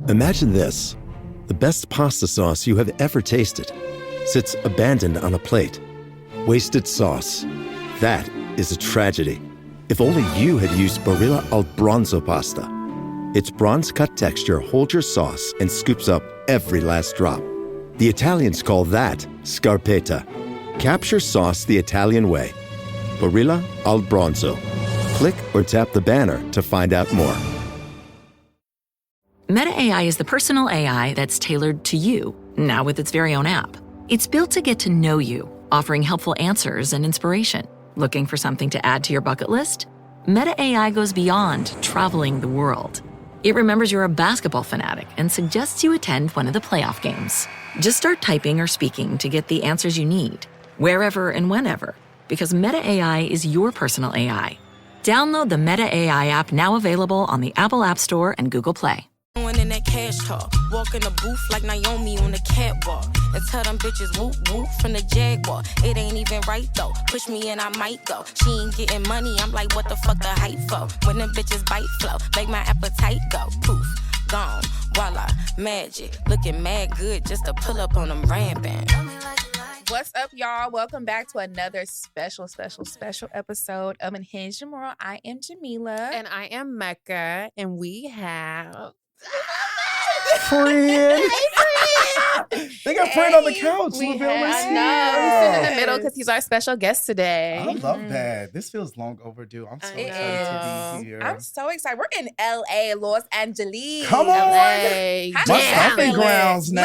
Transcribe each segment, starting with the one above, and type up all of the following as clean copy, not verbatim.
Imagine this. The best pasta sauce you have ever tasted sits abandoned on a plate. Wasted sauce. That is a tragedy. If only you had used Barilla al Bronzo pasta. Its bronze-cut texture holds your sauce and scoops up every last drop. The Italians call that scarpetta. Capture sauce the Italian way. Barilla al Bronzo. Click or tap the banner to find out more. Meta AI is the personal AI that's tailored to you, now with its very own app. It's built to get to know you, offering helpful answers and inspiration. Looking for something to add to your bucket list? Meta AI goes beyond traveling the world. It remembers you're a basketball fanatic and suggests you attend one of the playoff games. Just start typing or speaking to get the answers you need, wherever and whenever, because Meta AI is your personal AI. Download the Meta AI app, now available on the Apple App Store and Google Play. In that cash talk, walk in the booth like Naomi on the catwalk, and tell them bitches whoop whoop from the Jaguar. It ain't even right though. Push me and I might go. She ain't getting money. I'm like, what the fuck the hype for? When them bitches bite flow, make my appetite go poof, gone, voila, magic. Looking mad good just to pull up on them rampant. What's up, y'all? Welcome back to another special episode of Unhinged Tomorrow. I am Jamila. And I am Mecca. And we have... Friend. They got Friend on the couch. I know. Yeah. He's sitting in the middle because he's our special guest today. I love that. This feels long overdue. I'm so excited to be here. I'm so excited. We're in LA, Los Angeles. Come on. LA. My stomping grounds now.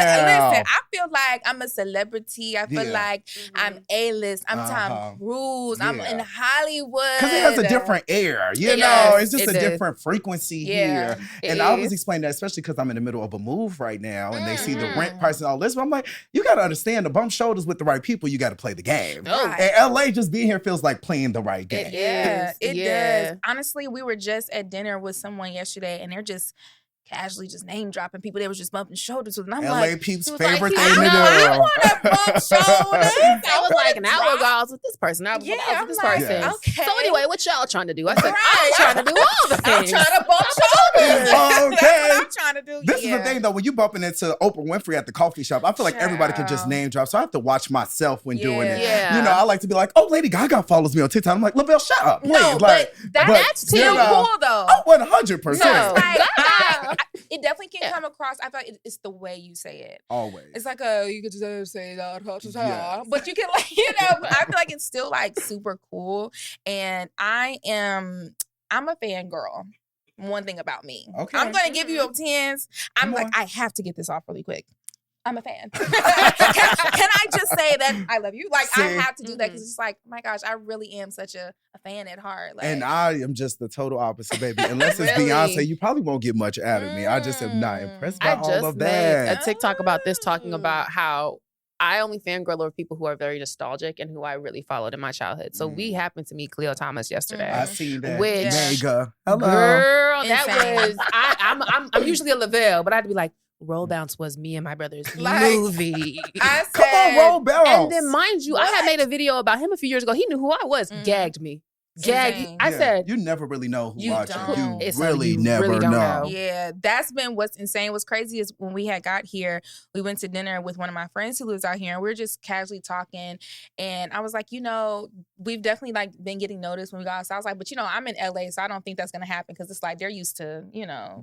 Listen, I feel like I'm a celebrity. I feel like I'm A-list. I'm Tom Cruise. I'm in Hollywood. Because it has a different air. You know, it's just a different frequency here. And I always explain that, especially because I'm in the middle of a move right now and they see the rent price and all this. But I'm like, you got to understand, to bump shoulders with the right people, you got to play the game. And LA, just being here feels like playing the right game. It does. Honestly, we were just at dinner with someone yesterday and they're just casually just name dropping people. They were just bumping shoulders with. And I'm LA like, peeps' favorite thing to do. I want to bump shoulders. I was like, now we'll go out with this person. Now we'll go out with this person. Yes. Okay. So anyway, what y'all trying to do? I said, I'm trying to do all the I'm things. trying to bump shoulders. Okay. That's what I'm trying to do. This is the thing, though. When you bumping into Oprah Winfrey at the coffee shop, I feel like everybody can just name drop. So I have to watch myself when doing it. Yeah. You know, I like to be like, oh, Lady Gaga follows me on TikTok. I'm like, Lavelle, shut up. Please. No, like, but that's still cool, though. Oh, 100%. No. It definitely can come across. I thought it's the way you say it. Always. It's like you could just say that, Yes. but you can I feel like it's still like super cool. And I'm a fangirl. One thing about me. Okay. I'm gonna give you a 10s. I'm like, I have to get this off really quick. I'm a fan. can I just say that I love you? Like, I have to do that because it's just like, my gosh, I really am such a fan at heart. Like, and I am just the total opposite, baby. Unless it's Really? Beyonce, you probably won't get much out of me. I just am not impressed by all of that. made a TikTok about this, talking about how I only fangirl over people who are very nostalgic and who I really followed in my childhood. So we happened to meet Cleo Thomas yesterday. I see that. Which, Mega. Hello. Girl, that Insane. was I'm usually a Lavelle, but I had to be like, Roll Bounce was me and my brother's movie. I said, Come on, Roll Bounce. And then, mind you, I had made a video about him a few years ago. He knew who I was. Gagged me. Insane. I said, you never really know who You watches. don't. You It's really you never really don't know. know. Yeah, that's been what's insane. What's crazy is when we had got here, we went to dinner with one of my friends who lives out here, and we were just casually talking. And I was like, we've definitely like been getting noticed when we got outside. I was like, but I'm in LA, so I don't think that's gonna happen because it's like they're used to,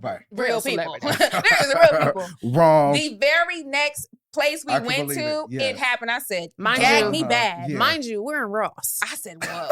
Right. real people. celebrities. There's real people. Wrong. The very next place we I can went believe to, it. Yes. it happened. I said, Mind gag you. me bad. Yeah. Mind you, we're in Ross. I said, whoa.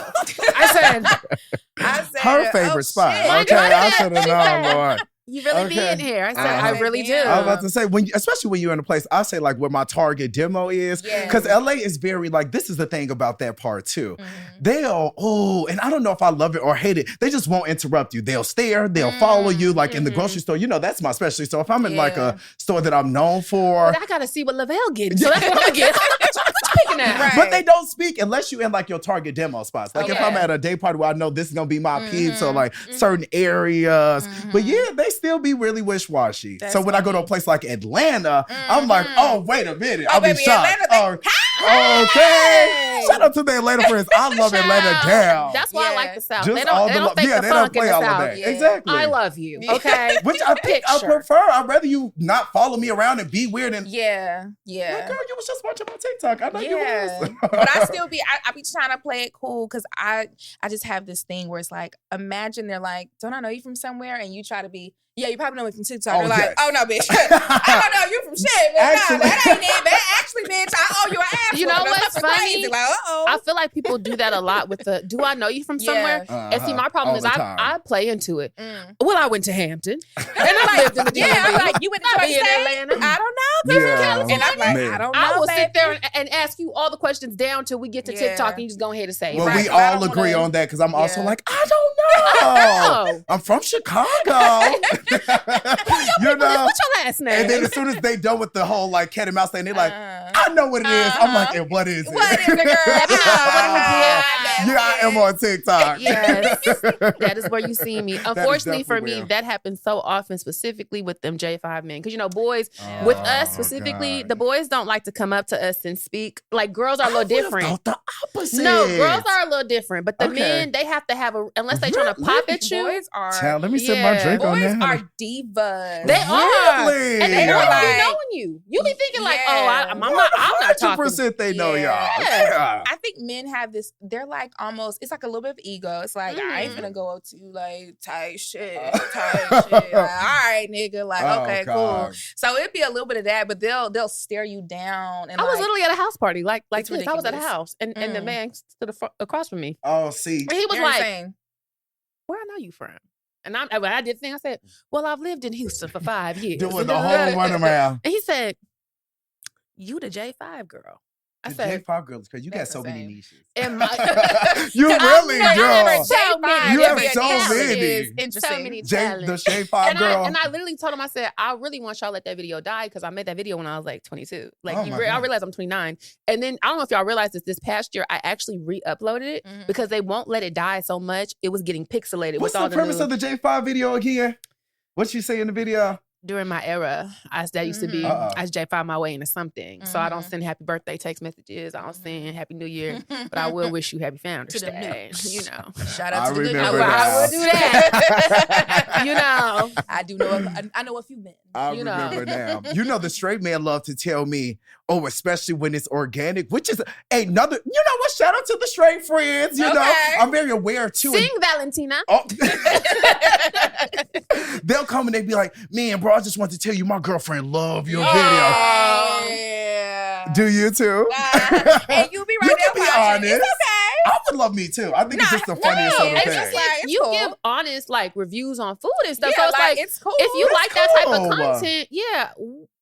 I said, Her favorite spot. shit. Okay, I should have known, Lord. you really be Okay. in here. I said, Uh-huh. I really do. Yeah. I was about to say, especially when you're in a place, I say like where my target demo is, Yeah. because LA is very like, this is the thing about that part too. Mm-hmm. They'll, and I don't know if I love it or hate it, they just won't interrupt you. They'll stare, they'll follow you, like in the grocery store, that's my specialty. So if I'm in like a store that I'm known for, But I gotta see what Lavelle getting. So that's what I'm gonna get. Speaking of, Right. but they don't speak unless you in like your target demo spots. Like if Okay. I'm at a day party where I know this is gonna be my peeps or like certain areas. But yeah, they still be really wishy-washy. That's so when I go to a place like Atlanta, I'm like, oh, wait a minute. I'll be baby, shocked. Atlanta, Or Okay. Shout out to the Atlanta friends. I love Atlanta down. That's why I like the South. Just They don't think the funk in the South. Exactly. I love you. Okay. Which I think I prefer. I'd rather you not follow me around and be weird and yeah. Like, girl, you was just watching my TikTok. I know you was. But I still be I be trying to play it cool because I just have this thing where it's like, imagine they're like, don't I know you from somewhere? And you try to be, yeah, you probably know me from TikTok. They're like, oh no, bitch. I don't know you from shit, man. Nah, that ain't it, man. Actually, bitch, I owe you an ass. You know what's funny? Like, I feel like people do that a lot with the, do I know you from somewhere? And see, my problem is I play into it. Well, I went to Hampton. And I lived in the DMV. I'm like, you went to Atlanta? I don't know. From California. And I'm like, I don't know, I will sit there and ask you all the questions down till we get to TikTok and you just go ahead and say it. Well, we all agree on that because I'm also like, I don't know. I'm from Chicago. You know, what's your last name? And then as soon as they done with the whole like cat and mouse thing, they're like, I know what it is. I'm like, and what is it? What is it, girl? Yeah, I am on TikTok. Yes, that is where you see me. Unfortunately for me, that happens so often, specifically with them J5 men. Because, you know, boys, with us specifically, the boys don't like to come up to us and speak. Like, girls are a little different. I thought the opposite. No, girls are a little different. But the men, they have to have unless they're trying to pop at you. Boys are. Child, let me sip my drink on that. Boys are divas. They are. Really? And they don't be knowing you. You be thinking like, I'm not talking. 100% they know y'all. Yeah. I think men have this, they're like almost, it's like a little bit of ego. It's like, I ain't finna go up to you like tight shit. Like, all right, nigga. Like, okay, cool. So it'd be a little bit of that, but they'll stare you down. And I was literally at a house party. Like this. Ridiculous. I was at a house and the man stood across from me. Oh, see. And he was like, where I know you from? And I did the thing. I said, well, I've lived in Houston for 5 years. Doing the whole run around. And he said, you the J5 girl. I said, J5 girl is crazy. You got so many niches. And you really do. You have so many. Interesting. The J5 girl. And I literally told him, I said, I really want y'all to let that video die because I made that video when I was like 22. Like, I realized I'm 29. And then, I don't know if y'all realized this past year, I actually re-uploaded it because they won't let it die so much. It was getting pixelated. What's the premise of the J5 video again? What you say in the video? During my era, that used to be, I was J5 my way into something. So I don't send happy birthday text messages. I don't send happy new year. But I will wish you happy Founders Day. You know. Shout out to the new. I will do that. You know. I know a few men. I remember now. You know, the straight men love to tell me, oh, especially when it's organic, which is another, you know what? Shout out to the straight friends. You know, I'm very aware too. Sing, Valentina. Oh. They'll come and they be like, man, bro, I just want to tell you my girlfriend love your video. Yeah. Do you too? And you be right you there can be watching. honest. It's okay. I would love me too. I think it's just the funniest of the thing. You give honest like reviews on food and stuff. So it's like it's cool. If you like that type of content,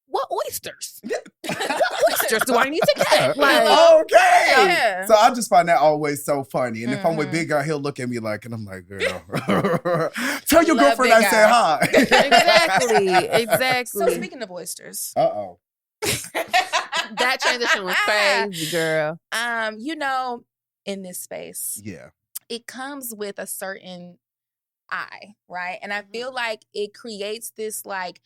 what oysters? What oysters do I need to get? Like, okay. Yeah. So I just find that always so funny. And if I'm with Big Guy, he'll look at me like, and I'm like, girl, tell your girlfriend I said hi. Exactly. So speaking of oysters. Uh-oh. That transition was crazy, girl. You know, in this space, it comes with a certain eye, right? And I feel like it creates this like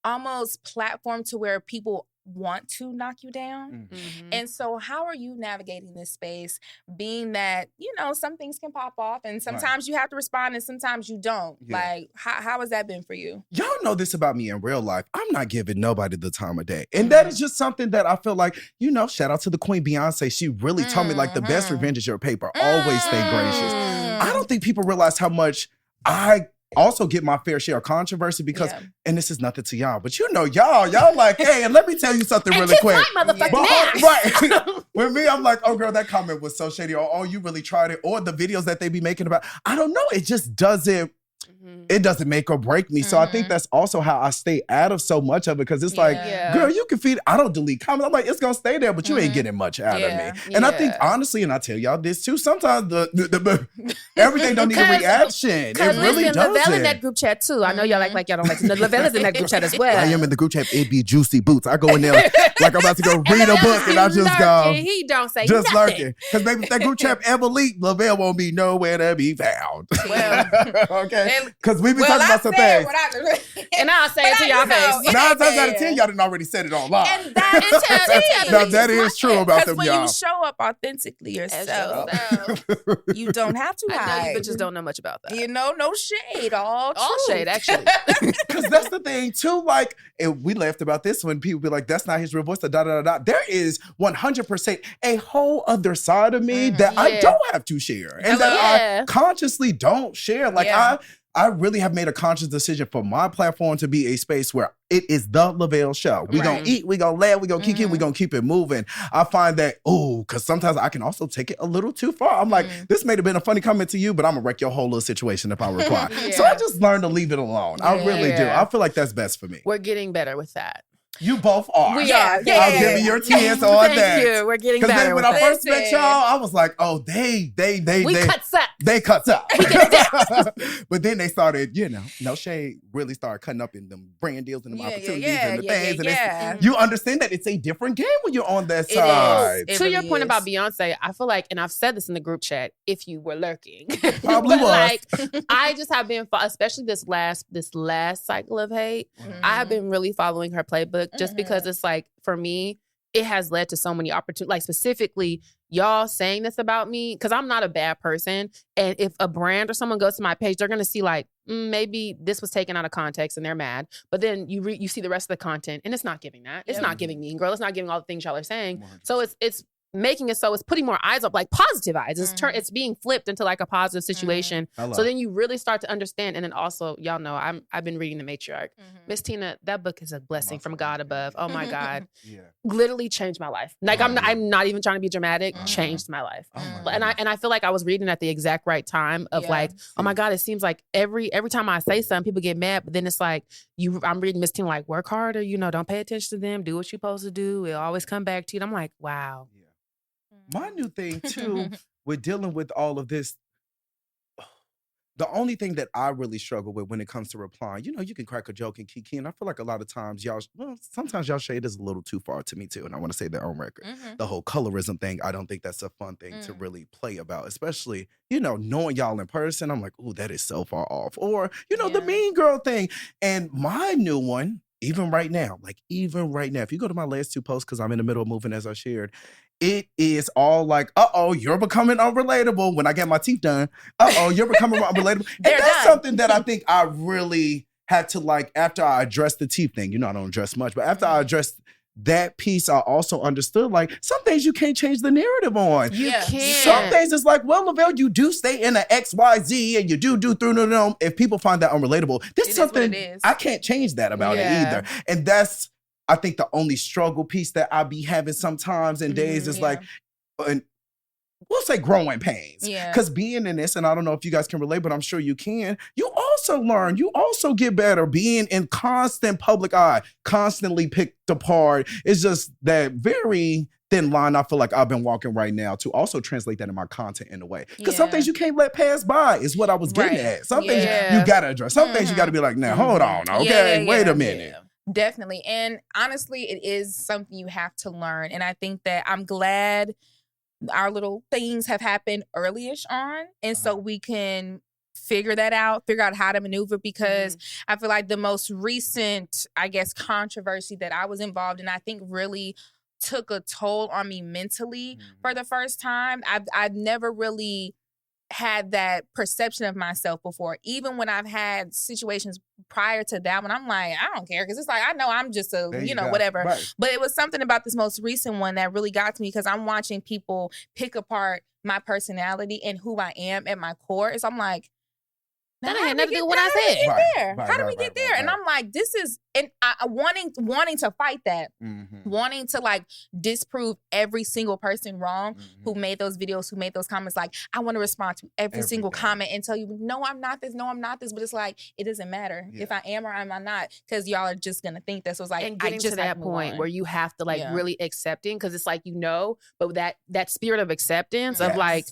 almost platform to where people want to knock you down. And so how are you navigating this space, being that, you know, some things can pop off and sometimes you have to respond and sometimes you don't. Like, how has that been for you? Y'all know this about me in real life. I'm not giving nobody the time of day. And that is just something that I feel like, you know, shout out to the Queen Beyonce. She really told me like the best revenge is your paper. Always stay gracious. I don't think people realize how much I also get my fair share of controversy because, and this is nothing to y'all, but you know, y'all like, hey, and let me tell you something really quick. Right. With me, I'm like, oh girl, that comment was so shady. Or, oh, you really tried it. Or the videos that they be making about, I don't know. It just doesn't, it doesn't make or break me. So I think that's also how I stay out of so much of it. Because it's like, girl, you can feed, I don't delete comments. I'm like, it's going to stay there, but you ain't getting much out of me. And I think, honestly, and I tell y'all this too, sometimes the everything don't need a reaction. It really doesn't. Lavelle in that group chat too. I know y'all like y'all don't like to know. Lavelle is in that group chat as well. I am in the group chat. It be juicy boots. I go in there like I'm about to go read a book and I just go. He don't say just nothing. Lurking. Because maybe if that group chat ever leaked, Lavelle won't be nowhere to be found. Well, okay. Because we be talking about some things. And I'll say it to y'all face. 9 times out of 10, y'all done already said it online. And that is true about them, when y'all. you show up authentically yourself, you don't have to hide. I know you bitches don't know much about that. You know, no shade, all shade, actually. Because that's the thing, too. Like, and we laughed about this when people be like, that's not his real voice, There is 100% a whole other side of me that I don't have to share. And that I consciously don't share. Like, I really have made a conscious decision for my platform to be a space where it is the Lavelle show. We gonna eat, we gonna laugh, we gonna kick it, we gonna keep it moving. I find that, because sometimes I can also take it a little too far. I'm like, this may have been a funny comment to you, but I'm gonna wrek your whole little situation if I reply. So I just learned to leave it alone. I really do. I feel like that's best for me. We're getting better with that. You both are. We are. I'll give you your chance on that. Thank you. We're getting better. Because when I first met y'all, I was like, oh, they cuts up. They cuts up. But then they started, no shade, really started cutting up in them brand deals and them opportunities and the things. And you understand that it's a different game when you're on that side. To your point about Beyonce, I feel like, and I've said this in the group chat, if you were lurking. Probably was. Like, I just have been, especially this last cycle of hate, I have been really following her playbook. Just because it's like, for me, it has led to so many opportunities. Like, specifically, y'all saying this about me, because I'm not a bad person. And if a brand or someone goes to my page, they're going to see like, maybe this was taken out of context and they're mad. But then you see the rest of the content and it's not giving that. It's not giving Mean Girl. It's not giving all the things y'all are saying. 100%. So it's making it so it's putting more eyes up, like positive eyes. It's being flipped into like a positive situation. So then you really start to understand. And then also, y'all know, I've been reading The Matriarch. Miss Tina, that book is a blessing from God above. Oh my God. Literally changed my life. Like I'm not even trying to be dramatic, changed my life. And I feel like I was reading at the exact right time of like, oh my God, it seems like every time I say something, people get mad, but then it's like, I'm reading Miss Tina like, work harder, don't pay attention to them, do what you're supposed to do. It'll always come back to you. And I'm like, wow. My new thing, too, with dealing with all of this, the only thing that I really struggle with when it comes to replying, you can crack a joke and kiki, and I feel like a lot of times sometimes y'all shade is a little too far to me, too, and I want to say that on record. The whole colorism thing, I don't think that's a fun thing to really play about, especially, knowing y'all in person. I'm like, ooh, that is so far off. Or, the Mean Girl thing. And my new one, even right now, if you go to my last 2 posts, because I'm in the middle of moving as I shared, it is all like, you're becoming unrelatable when I get my teeth done. You're becoming unrelatable. And that's something that I think I really had to, like, after I addressed the teeth thing, I don't address much, but after I addressed that piece, I also understood, like, some things you can't change the narrative on. You can't. Some things it's like, well, Lavelle, you do stay in an XYZ and you do through no. If people find that unrelatable, this is something I can't change that about it either. And that's, I think, the only struggle piece that I be having sometimes in days is like, and we'll say growing pains. Because being in this, and I don't know if you guys can relate, but I'm sure you can, you also learn, you also get better. Being in constant public eye, constantly picked apart. It's just that very thin line I feel like I've been walking right now to also translate that in my content in a way. Because some things you can't let pass by is what I was getting at. Some things you got to address. Some things you got to be like, now, hold on, okay, wait a minute. Definitely. And honestly, it is something you have to learn. And I think that I'm glad our little things have happened early-ish on. And so we can figure out how to maneuver, because I feel like the most recent, I guess, controversy that I was involved in, I think really took a toll on me mentally for the first time. I've never really had that perception of myself before. Even when I've had situations prior to that one, I'm like, I don't care, because it's like, I know I'm just a, whatever. Right. But it was something about this most recent one that really got to me, because I'm watching people pick apart my personality and who I am at my core. So I'm like, that had nothing to do with what I said. How do we get there? And I'm like, this is, and I wanting to fight that, wanting to like disprove every single person wrong who made those videos, who made those comments. Like, I want to respond to every single comment and tell you, no, I'm not this. No, I'm not this. But it's like, it doesn't matter if I am or am I not, because y'all are just gonna think that. So it's like, and getting to that point where you have to like really accepting, because it's like, but that spirit of acceptance of like,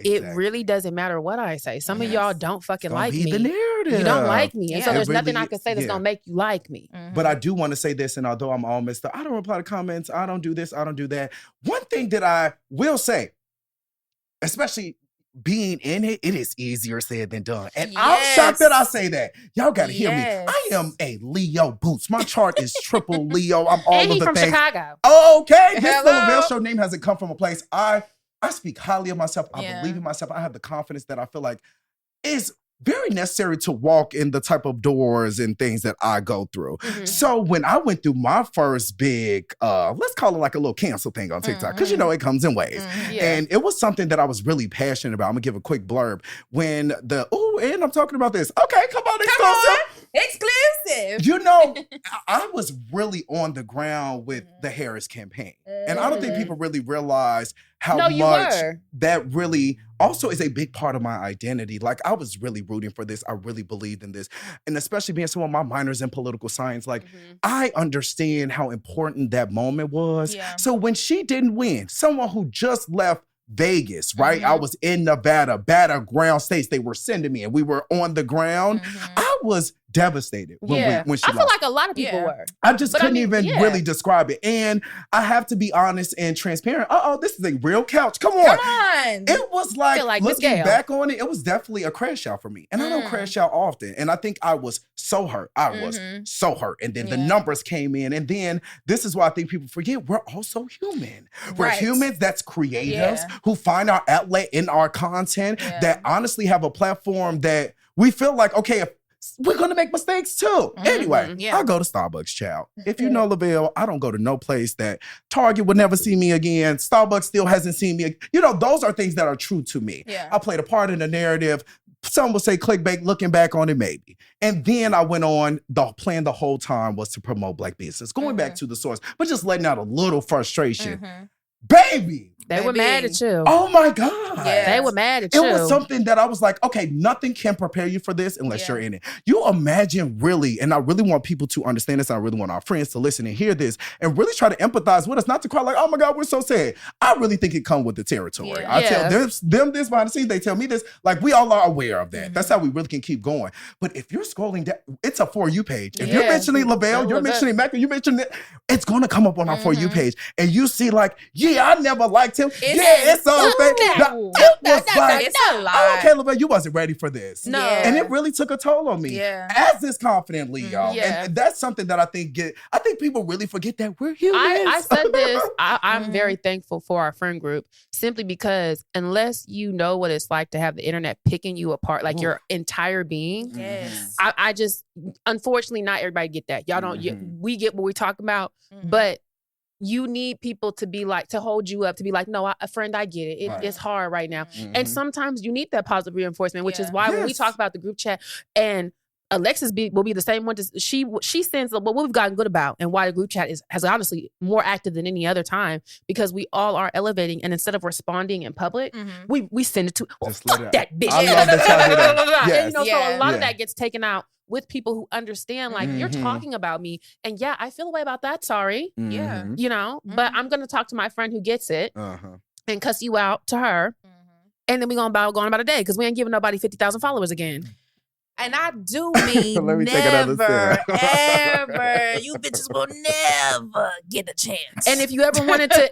it really doesn't matter what I say. Some of y'all don't fucking like me. The narrative. You don't like me. And so there's nothing I can say that's going to make you like me. But I do want to say this, and although I'm all messed up, I don't reply to comments. I don't do this. I don't do that. One thing that I will say, especially being in it, it is easier said than done. And I'm shocked that I say that. Y'all got to hear me. I am a Leo Boots. My chart is triple Leo. I'm all and of the from things. Chicago. Okay. This Lavelle show name hasn't come from a place. I speak highly of myself. I believe in myself. I have the confidence that I feel like is very necessary to walk in the type of doors and things that I go through. So when I went through my first big, let's call it like a little cancel thing on TikTok, because you know it comes in waves. And it was something that I was really passionate about. I'm gonna give a quick blurb. When and I'm talking about this. Okay, come on, exclusive. You know, I was really on the ground with the Harris campaign. And I don't think people really realize how much that really also is a big part of my identity. Like, I was really rooting for this. I really believed in this. And especially being someone, my minors in political science, like, I understand how important that moment was. So when she didn't win, someone who just left Vegas, right? I was in Nevada, battleground states. They were sending me and we were on the ground. I was devastated when she lost. I feel like a lot of people were. I just couldn't even really describe it. And I have to be honest and transparent. This is a real couch. Come on. It was like looking back on it, it was definitely a crash out for me. And I don't crash out often. And I think I was so hurt. I was so hurt. And then the numbers came in. And then this is why I think people forget we're also human. We're humans that's creatives who find our outlet in our content that honestly have a platform that we feel like, okay, if we're going to make mistakes too. Anyway, I go to Starbucks, child. If you know Lavelle, I don't go to no place that Target would never see me again. Starbucks still hasn't seen me. You know, those are things that are true to me. I played a part in the narrative. Some will say clickbait, looking back on it, maybe. And then I went on, the plan the whole time was to promote Black business. Going back to the source, but just letting out a little frustration. Baby. They were mad at you. Oh my God. They were mad at you. It was something that I was like, okay, nothing can prepare you for this unless you're in it. You imagine really, and I really want people to understand this, and I really want our friends to listen and hear this, and really try to empathize with us, not to cry like, oh my God, we're so sad. I really think it comes with the territory. I tell them this behind the scenes, they tell me this, like we all are aware of that. That's how we really can keep going. But if you're scrolling down, it's a For You page. If you're mentioning Lavelle, you're mentioning Mecca, you mentioned it, it's going to come up on our For You page. And you see like, I never liked him. It's all fake. It's a lot. Okay, Lavelle, you wasn't ready for this. No. And it really took a toll on me. As this confident Leo. And that's something that I think people really forget that we're humans. I said this. I'm very thankful for our friend group simply because unless you know what it's like to have the internet picking you apart, like your entire being, I just, unfortunately, not everybody get that. Y'all don't, we get what we talk about, but you need people to be like, to hold you up, to be like, no, a friend, I get it. It's hard right now. And sometimes you need that positive reinforcement, which is why when we talk about the group chat, and Alexis will be the same one. She sends what we've gotten good about, and why the group chat has honestly more active than any other time, because we all are elevating, and instead of responding in public, we send it to fuck that bitch. I love that. And, so a lot of that gets taken out with people who understand, like, you're talking about me, and I feel a way about that. Sorry, you know, but I'm gonna talk to my friend who gets it and cuss you out to her, and then we gonna go on about a day because we ain't giving nobody 50,000 followers again. And I do mean never, ever. You bitches will never get a chance. And if you ever wanted to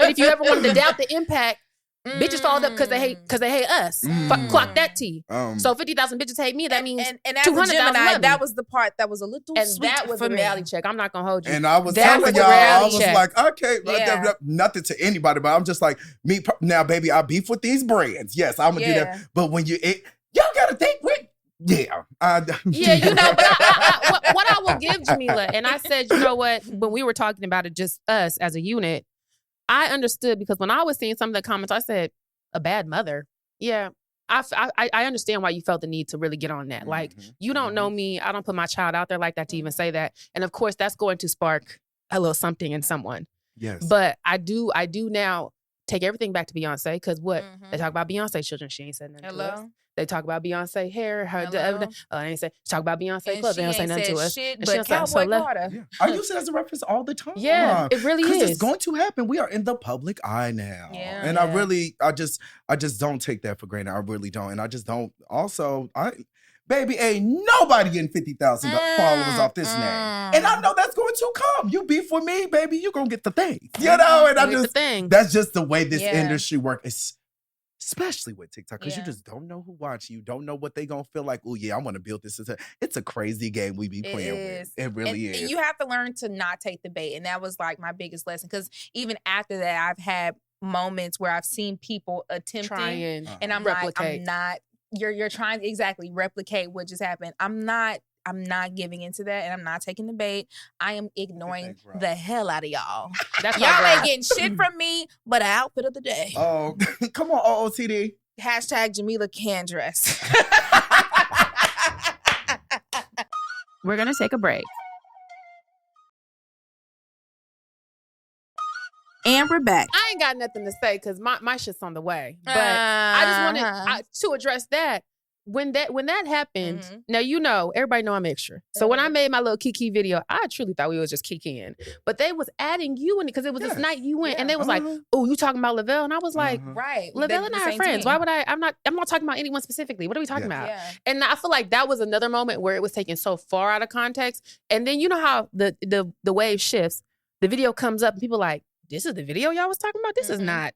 doubt the impact, bitches followed up because they hate us. Clock that T. So 50,000 bitches hate me. That means and as a Gemini, that was the part that was a little sweet that was for a reality check. I'm not gonna hold you. And I was telling y'all, I was like, okay, nothing to anybody, but I'm just like, me now, baby. I beef with these brands. Yes, I'm gonna do that. But when y'all gotta think with. You know, but what I will give Jamila, and I said, you know what, when we were talking about it, just us as a unit, I understood, because when I was seeing some of the comments, I said, a bad mother. Yeah, I understand why you felt the need to really get on that. Like, you don't know me. I don't put my child out there like that to even say that. And of course, that's going to spark a little something in someone. Yes. But I do now take everything back to Beyonce, because they talk about Beyonce children. She ain't said nothing to us. They talk about Beyonce hair, they ain't say, talk about Beyonce clothes. They don't say nothing to us. Shit, but Cowboy Carter. I use it as a reference all the time. Yeah, it really is. Because it's going to happen. We are in the public eye now. Yeah, and I just don't take that for granted. I really don't. And I just don't. Also, baby, ain't nobody getting 50,000 followers off this name. And I know that's going to come. You beef with me, baby, you going to get the thing. You know? And that's just the way this industry works. especially with TikTok, because you just don't know who watching you, don't know what they gonna feel like. Oh yeah, I want to build this. It's a crazy game we be playing with. It really is. And you have to learn to not take the bait, and that was like my biggest lesson. Because even after that, I've had moments where I've seen people attempting, and I'm replicate. Like, I'm not. You're trying to exactly replicate what just happened. I'm not giving into that, and I'm not taking the bait. I am ignoring the hell out of y'all. Y'all ain't getting shit from me, but an outfit of the day. Oh, come on, OOTD. # Jamila can dress. We're gonna take a break. And we're back. I ain't got nothing to say because my shit's on the way. But I just wanted to address that. When that happened, now you know, everybody know I'm extra. So when I made my little Kiki video, I truly thought we was just kikiing. But they was adding you in it because it was this night you went, and they was like, "Oh, you talking about Lavelle?" And I was like, "Right, Lavelle and I are friends. Why would I? I'm not talking about anyone specifically. What are we talking about?" Yeah. And I feel like that was another moment where it was taken so far out of context. And then you know how the wave shifts. The video comes up, and people like, "This is the video y'all was talking about. This is not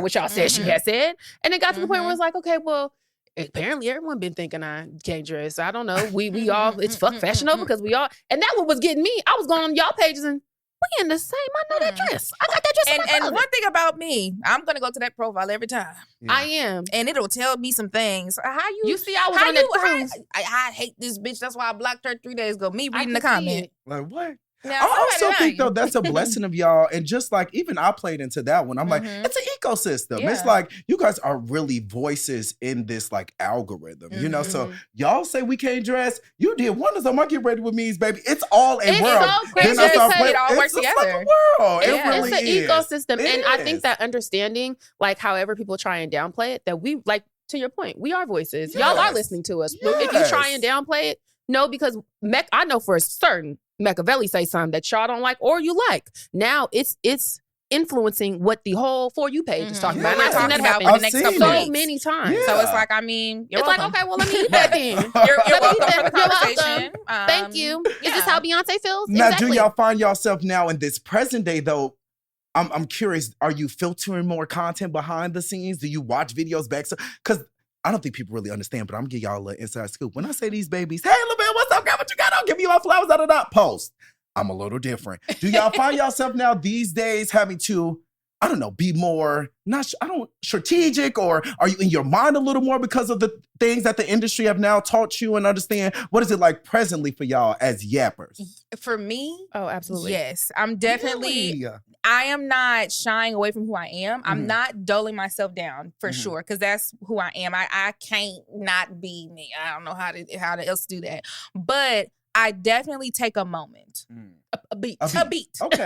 what y'all said she had said." And it got to the point where it's like, okay, well. Apparently, everyone been thinking I can't dress. I don't know. We all, it's fuck fashion over because we all, and that what was getting me. I was going on y'all pages and we in the same. I know that dress. I got that dress. And one thing about me, I'm gonna go to that profile every time. Yeah. I am, and it'll tell me some things. How you see? I was on that cruise. I hate this bitch. That's why I blocked her 3 days ago. Me reading the comment. Like what? Now, I also think though that's a blessing of y'all, and just like even I played into that one. I'm like, it's an ecosystem. It's like you guys are really voices in this like algorithm, you know. So y'all say we can't dress. You did wonders on my Get Ready With Me's, baby. It's all a world. So crazy it all works together. Like a world. It really it's an ecosystem, and I think that understanding, like however people try and downplay it, that we like to your point, we are voices. Y'all are listening to us. If you try and downplay it, no, because I know for a certain. Machiavelli say something that y'all don't like or you like. Now it's influencing what the whole For You page is talking about. And I've seen that happen the next couple so many times. Yeah. So it's like, I mean, it's like, okay, well, let me eat that then. You're welcome for the conversation. Thank you. Is this how Beyonce feels? Now, do y'all find yourself now in this present day though? I'm curious, are you filtering more content behind the scenes? Do you watch videos back? Because I don't think people really understand, but I'm gonna give y'all a little inside scoop. When I say these babies, hey, Lavelle, what's up, girl? What you got on? Give me your flowers out of that post. I'm a little different. Do y'all find yourself now these days having to, I don't know, be more, strategic, or are you in your mind a little more because of the things that the industry have now taught you and understand? What is it like presently for y'all as yappers? For me? Oh, absolutely. Yes. I'm definitely, I am not shying away from who I am. I'm not dulling myself down for sure, because that's who I am. I can't not be me. I don't know how to else do that. But I definitely take a moment. A beat. Okay. Let's go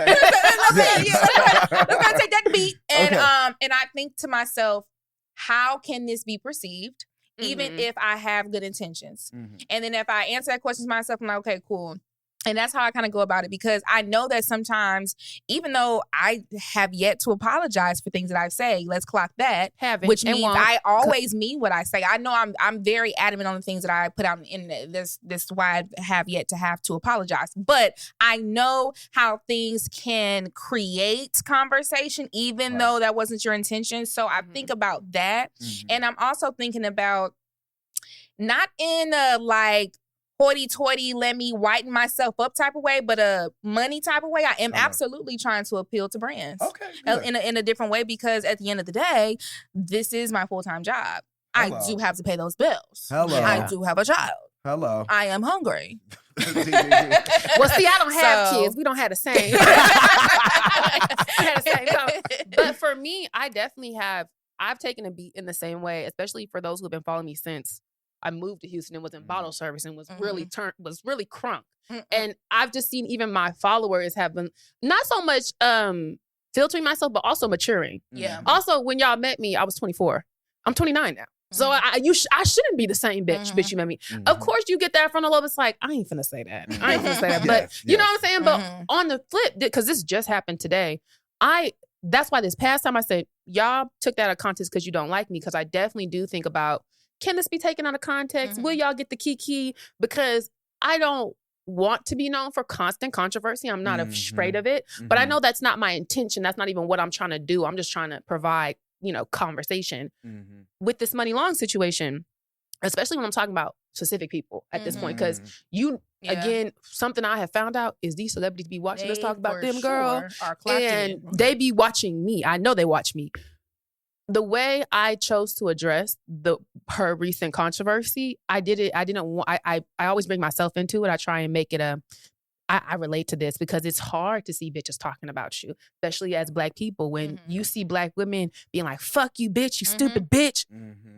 take that beat. And and I think to myself, how can this be perceived? Even if I have good intentions. And then if I answer that question to myself, I'm like, okay, cool. And that's how I kind of go about it, because I know that sometimes, even though I have yet to apologize for things that I say, let's clock that, which means I always mean what I say. I know I'm very adamant on the things that I put out on the internet. This is why I have yet to have to apologize. But I know how things can create conversation, even though that wasn't your intention. So I think about that. And I'm also thinking about, not in a like, hoity-toity, let me whiten myself up type of way, but a money type of way. I am absolutely trying to appeal to brands in a different way, because at the end of the day, this is my full-time job. Hello. I do have to pay those bills. Hello. I do have a child. Hello. I am hungry. Well, see, I don't have kids. We don't have the same. But for me, I definitely I've taken a beat in the same way, especially for those who have been following me since I moved to Houston and was in bottle service and was really crunk. And I've just seen even my followers have been not so much filtering myself, but also maturing. Yeah. Also, when y'all met me, I was 24. I'm 29 now. So I shouldn't be the same bitch you met me. Of course, you get that from the lobe. It's like, I ain't finna say that. But you know what I'm saying? But on the flip, because this just happened today, that's why this past time I said, y'all took that out of context because you don't like me, because I definitely do think about, can this be taken out of context? Will y'all get the kiki? Because I don't want to be known for constant controversy. I'm not afraid of it. But I know that's not my intention. That's not even what I'm trying to do. I'm just trying to provide conversation. With this Money Long situation, especially when I'm talking about specific people at this point, because again, something I have found out is these celebrities be watching us talk about them, girl, and they be watching me. I know they watch me. The way I chose to address her recent controversy, I always bring myself into it. I try and make it I relate to this because it's hard to see bitches talking about you, especially as Black people. When you see Black women being like, fuck you, bitch, you stupid bitch.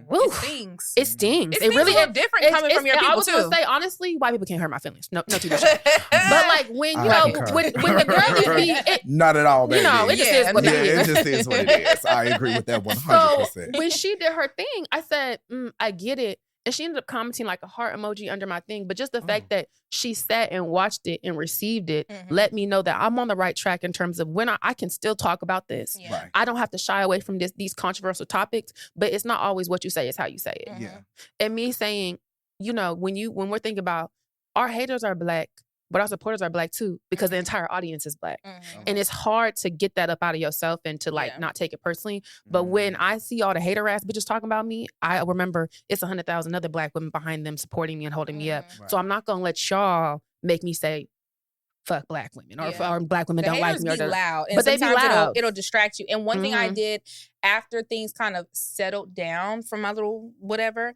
It stings. It stings. It really is different coming from your people, I was going to say, honestly, white people can't hurt my feelings. No too much. But like when, when the girl is not at all, baby. It just is what it is. It just is what it is. I agree with that 100%. So when she did her thing, I said, I get it. And she ended up commenting like a heart emoji under my thing. But just the fact that she sat and watched it and received it let me know that I'm on the right track in terms of when I can still talk about this. Yeah. Right. I don't have to shy away from these controversial topics, but it's not always what you say, it's how you say it. Yeah. And me saying, when we're thinking about our haters are Black, but our supporters are Black too, because the entire audience is Black. And it's hard to get that up out of yourself and to not take it personally. But when I see all the hater ass bitches talking about me, I remember it's 100,000 other Black women behind them supporting me and holding me up. Right. So I'm not going to let y'all make me say, fuck Black women or Black women don't like me. Be loud. And but they be loud. It'll distract you. And one thing I did after things kind of settled down from my little whatever,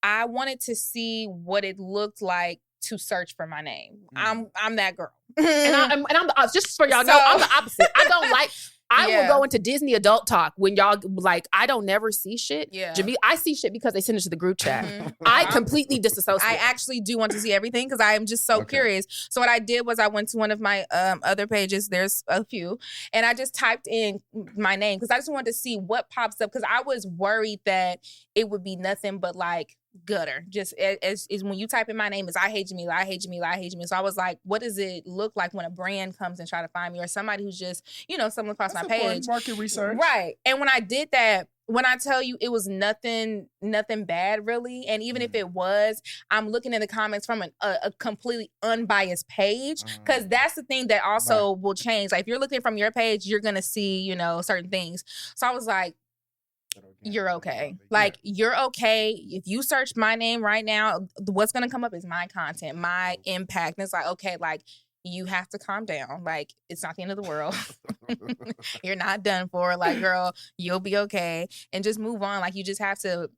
I wanted to see what it looked like to search for my name. I'm that girl. and I'm just for y'all know, I'm the opposite. I don't like, I will go into Disney adult talk when y'all like, I don't never see shit. Yeah. Jamila, I see shit because they send it to the group chat. I completely disassociate. I actually do want to see everything because I am just so curious. So what I did was I went to one of my other pages, there's a few, and I just typed in my name because I just wanted to see what pops up because I was worried that it would be nothing but like gutter. Just as when you type in my name is I hate Jamila, I hate Jamila, I hate Jamila. So I was like, what does it look like when a brand comes and try to find me or somebody who's just, someone across my page. Market research. Right. And when I did that, when I tell you it was nothing bad really, and even if it was, I'm looking in the comments from a completely unbiased page because that's the thing that also will change. Like if you're looking from your page, you're going to see, certain things. So I was like, you're okay. Like, you're okay. If you search my name right now, what's going to come up is my content, my impact. And it's like, okay, like, you have to calm down. Like, it's not the end of the world. You're not done for. Like, girl, you'll be okay. And just move on. Like, you just have to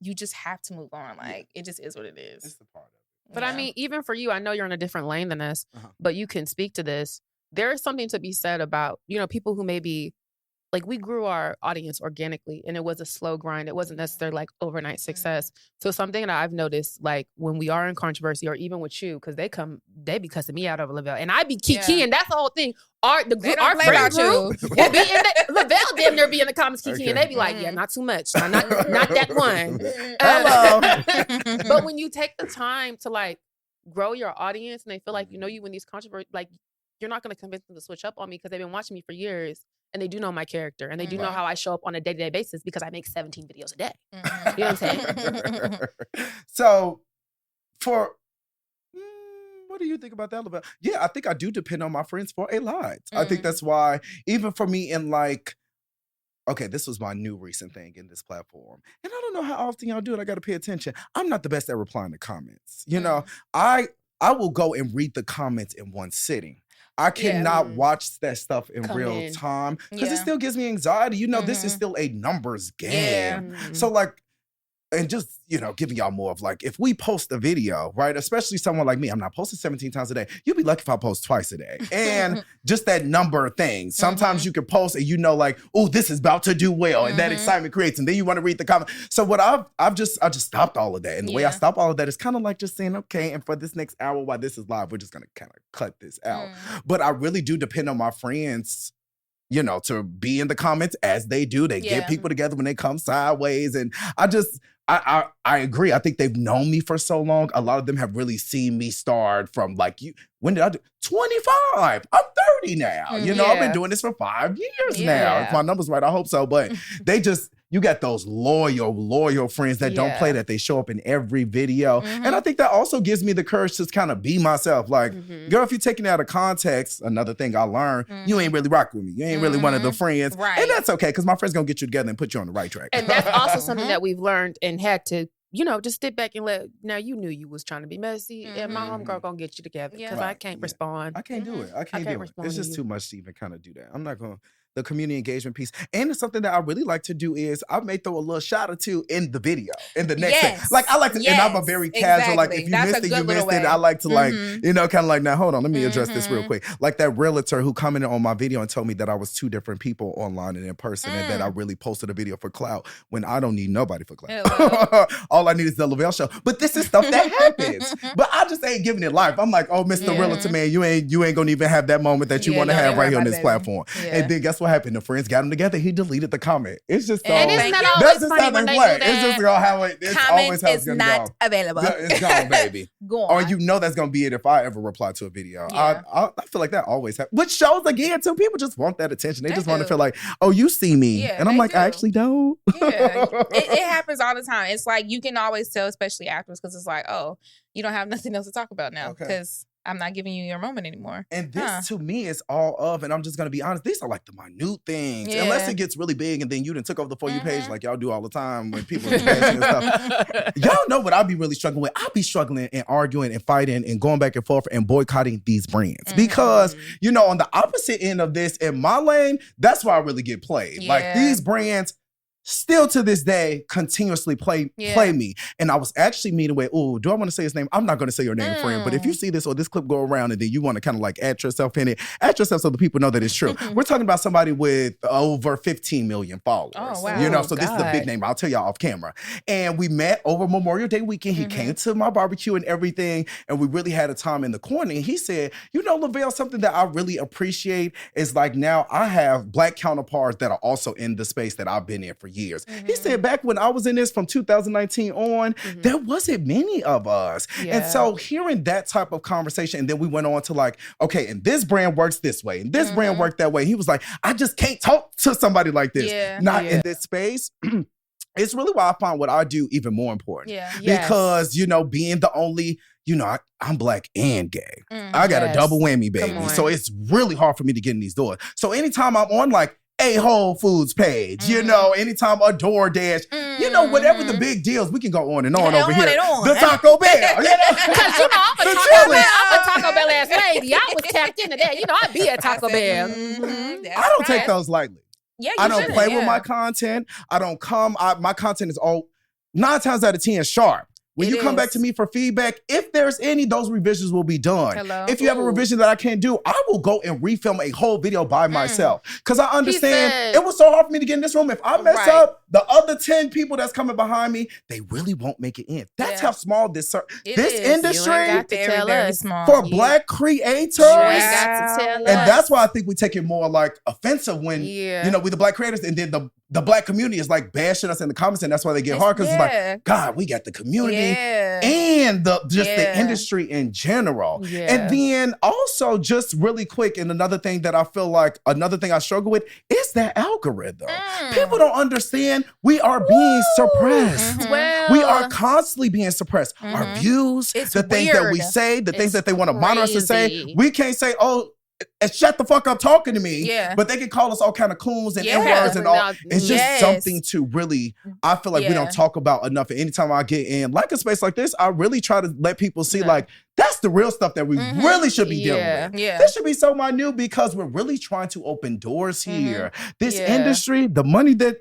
move on. Like, it just is what it is. It's the part of it. But I mean, even for you, I know you're in a different lane than us, but you can speak to this. There is something to be said about, people who maybe, like, we grew our audience organically and it was a slow grind. It wasn't necessarily like overnight success. So something that I've noticed, like when we are in controversy or even with you, because they be cussing me out over Lavelle. And I be kiki, and that's the whole thing. Our friend group will be in Lavelle damn near be in the comments kiki, and they be like, yeah, not too much. Not that one. Hello. But when you take the time to like grow your audience and they feel like you in these controversies, like you're not going to convince them to switch up on me because they've been watching me for years. And they do know my character. And they do know how I show up on a day-to-day basis because I make 17 videos a day. You know what I'm saying? So, what do you think about that, Lavelle? Yeah, I think I do depend on my friends for a lot. I think that's why, even for me in like, okay, this was my new recent thing in this platform. And I don't know how often y'all do it. I got to pay attention. I'm not the best at replying to comments. I will go and read the comments in one sitting. I cannot watch that stuff in real time because it still gives me anxiety. This is still a numbers game. So like, and just, giving y'all more of like, if we post a video, right, especially someone like me, I'm not posting 17 times a day. You'll be lucky if I post twice a day. And just that number thing. Sometimes you can post and like, oh, this is about to do well. And that excitement creates. And then you want to read the comment. So what I just stopped all of that. And the way I stop all of that is kind of like just saying, okay, and for this next hour while this is live, we're just going to kind of cut this out. But I really do depend on my friends, to be in the comments as they do. They get people together when they come sideways. And I agree. I think they've known me for so long. A lot of them have really seen me start from like, when did I do? 25. I'm 30 now. I've been doing this for 5 years now. If my number's right, I hope so. But they just, you got those loyal friends that don't play that. They show up in every video. And I think that also gives me the courage to kind of be myself. Like, girl, if you're taking it out of context, another thing I learned, you ain't really rocking with me. You ain't really one of the friends. Right. And that's okay, because my friends going to get you together and put you on the right track. And that's also something that we've learned and had to, just sit back and now you knew you was trying to be messy, and my homegirl gonna get you together because I can't respond. I can't do it. I can't do it. It's just too much to even kind of do that. I'm not going to. The community engagement piece. And it's something that I really like to do is I may throw a little shout or two in the video, in the next thing. Like I like to, and I'm a very casual, like if you missed it, you missed it. I like to like, kind of like, now hold on, let me address this real quick. Like that realtor who commented on my video and told me that I was two different people online and in person and that I really posted a video for clout when I don't need nobody for clout. All I need is the Lavelle show. But this is stuff that happens. But I just ain't giving it life. I'm like, oh, Mr. Realtor, man, you ain't gonna even have that moment that you want to have right here on this platform. And then guess what happened? The friends got them together. He deleted the comment. It's just so. And isn't that always funny when they do that? It's just how it. It's always how it's gonna go. Comment is not available. It's gone, baby. Go Or on. that's gonna be it if I ever reply to a video. I feel like that always happens. Which shows again too. People just want that attention. They just want to feel like, oh, you see me, and I'm like, I actually don't. Yeah, it happens all the time. It's like you can always tell, especially afterwards, because it's like, oh, you don't have nothing else to talk about now because I'm not giving you your moment anymore. And this to me is all of, and I'm just going to be honest, these are like the minute things. Unless it gets really big and then you done took over the For You page like y'all do all the time when people are bashing and stuff. Y'all know what I be really struggling with. I be struggling and arguing and fighting and going back and forth and boycotting these brands. Because, on the opposite end of this, in my lane, that's where I really get played. Like these brands still to this day continuously play me. And I was actually meeting with, do I want to say his name? I'm not going to say your name, friend, but if you see this or this clip go around and then you want to kind of like add yourself in it, add yourself so the people know that it's true. We're talking about somebody with over 15 million followers. Oh, wow. So this is a big name. I'll tell y'all off camera. And we met over Memorial Day weekend. He came to my barbecue and everything, and we really had a time in the corner. And he said, Lavelle, something that I really appreciate is like now I have Black counterparts that are also in the space that I've been in for years. He said back when I was in this from 2019 on, there wasn't many of us. And so hearing that type of conversation, and then we went on to like, okay, and this brand works this way, and this brand worked that way. He was like, I just can't talk to somebody like this. Not in this space. It's really why I find what I do even more important. Because, being the only, I'm Black and gay. I got a double whammy, baby. So it's really hard for me to get in these doors. So anytime I'm on like a Whole Foods page, anytime a DoorDash, whatever the big deals, we can go on and on over here. The Taco Bell, Because I'm a Taco Bell ass lady. I was tapped into that. I be at Taco Bell. I don't take those lightly. I don't play with my content. I don't come. My content is all 9 times out of 10 sharp. When you come back to me for feedback, if there's any, those revisions will be done. If you have a revision that I can't do, I will go and refilm a whole video by myself. Because I understand it was so hard for me to get in this room. If I mess up, the other 10 people that's coming behind me, they really won't make it in. That's how small this industry very small. For Black creators. And that's why I think we take it more like offensive when, we the Black creators, and then the Black community is like bashing us in the comments, and that's why they get hard, because it's like, God, we got the community and the industry in general. And then also just really quick, and another thing that I feel like, another thing I struggle with is that algorithm. People don't understand we are being suppressed. We are constantly being suppressed. Our views, the things that we say, the things that they want to monitor us to say, we can't say, and shut the fuck up talking to me. But they can call us all kind of coons and N-words and all. It's just something to really, I feel like we don't talk about enough. And anytime I get in like a space like this, I really try to let people see like, that's the real stuff that we really should be dealing with. This should be so minute because we're really trying to open doors here. This industry, the money that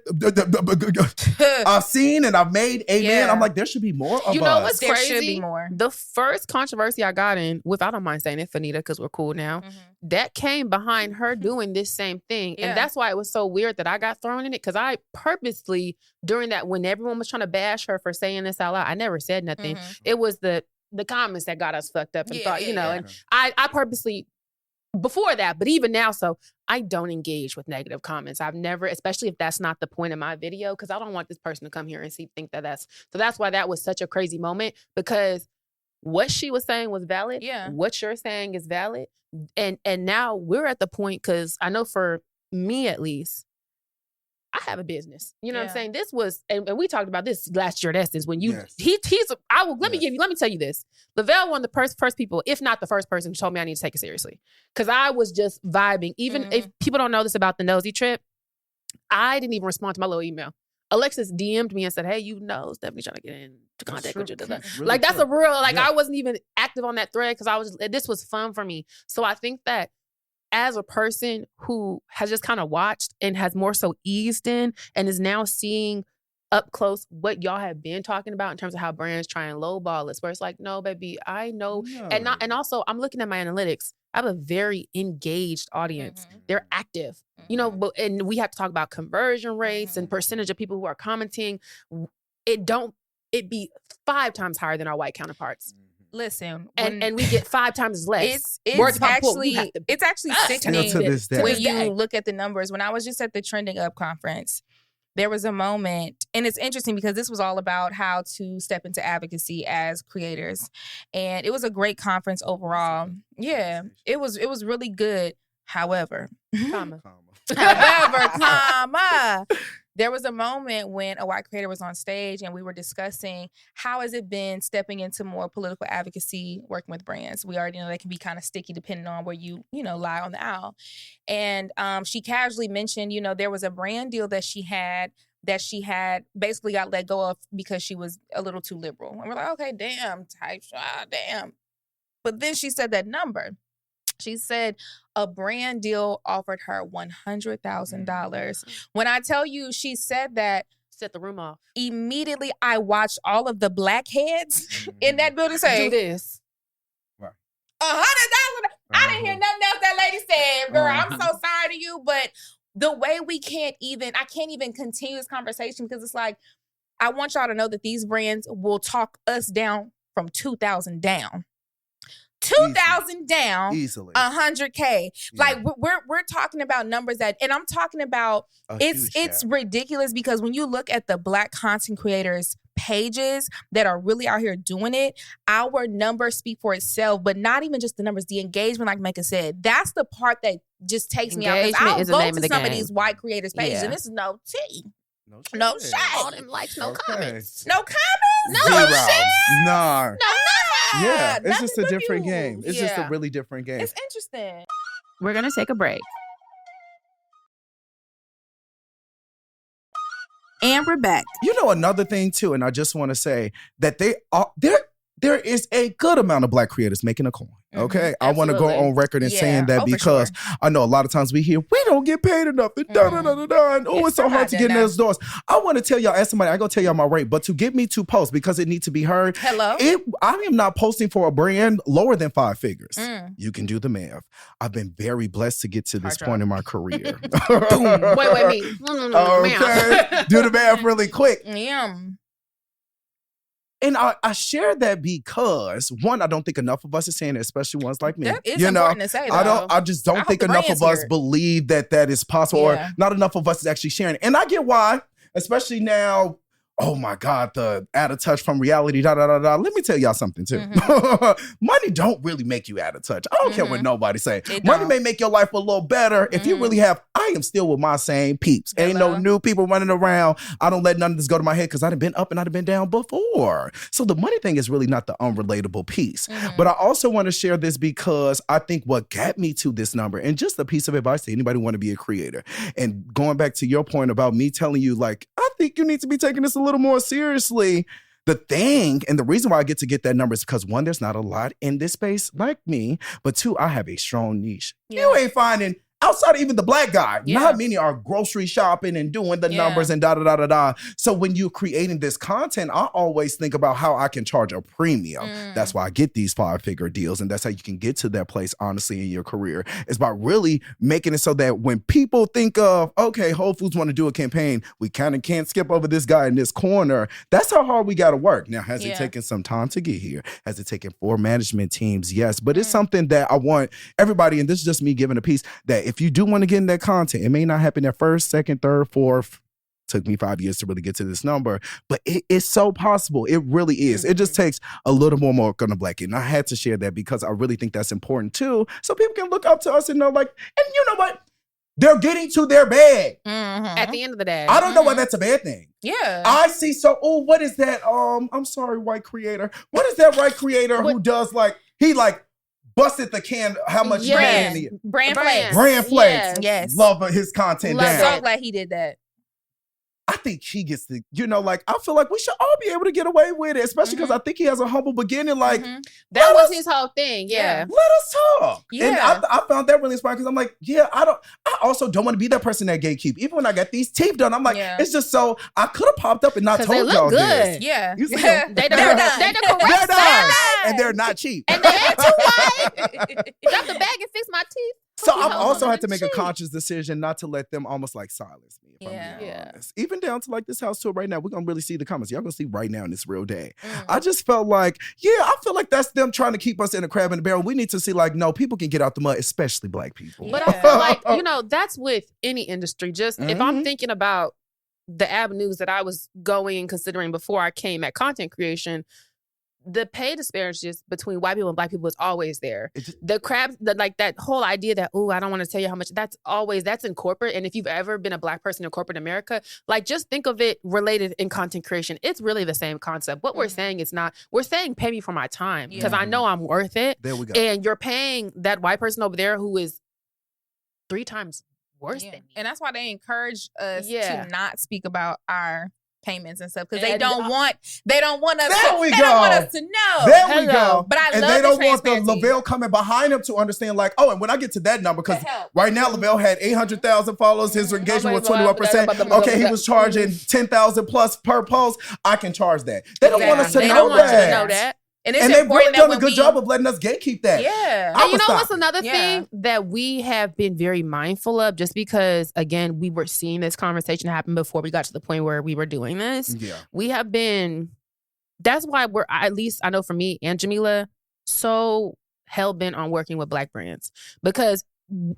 I've seen and I've made, I'm like, there should be more of us. You know what's There crazy? should be more. The first controversy I got in with, I don't mind saying it, Fanita, because we're cool now, that came behind her doing this same thing. And that's why it was so weird that I got thrown in it, because I purposely, during that, when everyone was trying to bash her for saying this out loud, I never said nothing. It was the comments that got us fucked up and thought, and I purposely, before that, but even now, so I don't engage with negative comments. I've never, especially if that's not the point of my video, because I don't want this person to come here and think that that's why that was such a crazy moment, because what she was saying was valid. What you're saying is valid. And now we're at the point, because I know for me at least, I I have a business. You know what I'm saying? This was, and we talked about this last year at Essence when you, let me tell you this. Lavelle, one of the first people, if not the first person, who told me I need to take it seriously. Because I was just vibing. Even if people don't know this about the nosy trip, I didn't even respond to my little email. Alexis DM'd me and said, hey, Stephanie's trying to get into contact with you. Really like, that's a real, I wasn't even active on that thread because this was fun for me. So I think that as a person who has just kind of watched and has more so eased in and is now seeing up close what y'all have been talking about in terms of how brands try and lowball us, where it's like, no, baby, I know. No. And also I'm looking at my analytics. I have a very engaged audience. They're active, and we have to talk about conversion rates and percentage of people who are commenting. It be 5 times higher than our white counterparts. Listen, and we get 5 times less. It's actually sickening when you look at the numbers. When I was just at the Trending Up conference, there was a moment, and it's interesting because this was all about how to step into advocacy as creators, and it was a great conference overall. Yeah, it was really good. However, there was a moment when a white creator was on stage and we were discussing how has it been stepping into more political advocacy, working with brands. We already know they can be kind of sticky depending on where you lie on the aisle. And she casually mentioned, there was a brand deal that she had basically got let go of because she was a little too liberal. And we're like, okay, damn, damn. But then she said that number. She said a brand deal offered her $100,000. When I tell you she said that, set the room off. Immediately I watched all of the black heads in that building say, do this. Right. $100,000. I didn't hear nothing else that lady said, girl. I'm so sorry to you, but the way I can't even continue this conversation because it's like, I want y'all to know that these brands will talk us down from 2,000 down. 2,000 down, easily. 100K. Yeah. Like we're talking about numbers and I'm talking about it's ridiculous because when you look at the black content creators pages that are really out here doing it, our numbers speak for itself, but not even just the numbers, the engagement, like Mecca said, that's the part that just takes me out. I'll go to some of these white creators pages and this is no tea. No shade. All them likes, no comments. No comments? No shade? No. Yeah, it's just a different game. It's just a really different game. It's interesting. We're going to take a break. And we're back. Another thing too, and I just want to say that there is a good amount of black creators making a coin. Okay, I want to go on record and saying that because I know a lot of times we hear we don't get paid enough and and it's so hard to get in those doors. I want to tell y'all, as somebody, I go tell y'all my rate, but to get me to post because it needs to be heard. Hello, I am not posting for a brand lower than 5 figures. You can do the math. I've been very blessed to get to this point in my career. Wait, me. Okay, do the math really quick. Yeah. And I share that because, one, I don't think enough of us are saying it, especially ones like me. That is important to say, though. I just don't think enough of us believe that is possible, or not enough of us is actually sharing it. And I get why, especially now. Oh my God, the out of touch from reality, Let me tell y'all something too. Money don't really make you out of touch. I don't care what nobody say. Money may make your life a little better if you really have. I am still with my same peeps. Ain't no new people running around. I don't let none of this go to my head because I've been up and I've been down before. So the money thing is really not the unrelatable piece. But I also want to share this because I think what got me to this number, and just a piece of advice to anybody who want to be a creator, and going back to your point about me telling you, like, I think you need to be taking this a little more seriously. The thing, and the reason why I get to get that number is because, one, there's not a lot in this space like me, but two, I have a strong niche. You ain't finding, outside of even the black guy, not many are grocery shopping and doing the numbers and da-da-da-da-da. So when you're creating this content, I always think about how I can charge a premium. That's why I get these 5-figure deals, and that's how you can get to that place, honestly, in your career. It's about really making it so that when people think of, okay, Whole Foods want to do a campaign, we kind of can't skip over this guy in this corner. That's how hard we got to work. Now, has it taken some time to get here? Has it taken 4 management teams? Yes, but it's something that I want everybody, and this is just me giving a piece, that if you do want to get in that content, it may not happen at first, second, third, fourth. Took me 5 years to really get to this number, but it's so possible. It really is. It just takes a little more work on the black end. And I had to share that because I really think that's important too, so people can look up to us and know, like, and you know what? They're getting to their bag. At the end of the day. I don't know why that's a bad thing. Yeah. I see what is that? I'm sorry, white creator. What is that white creator who does he busted the can, how much brand in it? Brand Flex. Brand Flex. Yes. Love his content down. I'm so glad he did that. I think he gets the, I feel like we should all be able to get away with it, especially because I think he has a humble beginning. That was his whole thing. Yeah. Let us talk. Yeah. And I found that really inspiring because I'm like, I also don't want to be that person that gatekeep. Even when I got these teeth done, I'm like, it's just so, I could have popped up and not told y'all this. Yeah. You see they're done. They're done. And they're not cheap. And they ain't too white. Drop the bag and fix my teeth. So I've also had to make a conscious decision not to let them almost silence me. If I'm being honest. Even down to this house tour right now, we're going to really see the comments. Y'all going to see right now in this real day. I just felt like, I feel like that's them trying to keep us in a crab in a barrel. We need to see no, people can get out the mud, especially Black people. But I feel like, that's with any industry. Just if I'm thinking about the avenues that I was going and considering before I came at content creation, the pay disparities between white people and Black people is always there. That whole idea that, I don't want to tell you how much, that's in corporate. And if you've ever been a Black person in corporate America, just think of it related in content creation. It's really the same concept. What we're saying is we're saying pay me for my time because I know I'm worth it. There we go. And you're paying that white person over there who is 3 times worse than me. And that's why they encourage us to not speak about our payments and stuff because they don't want us don't want us to know. There we go. But I love they don't the want the Lavelle coming behind him to understand and when I get to that number, because right now Lavelle had 800,000 followers, his engagement was 21%. Okay, he was charging 10,000 plus per post. I can charge that. They don't want us to know that. And they've really done a good job of letting us gatekeep that. Yeah. And you know what's another thing that we have been very mindful of, just because, again, we were seeing this conversation happen before we got to the point where we were doing this. Yeah. We have been, that's why we're, at least I know for me and Jamila, so hell-bent on working with Black brands. Because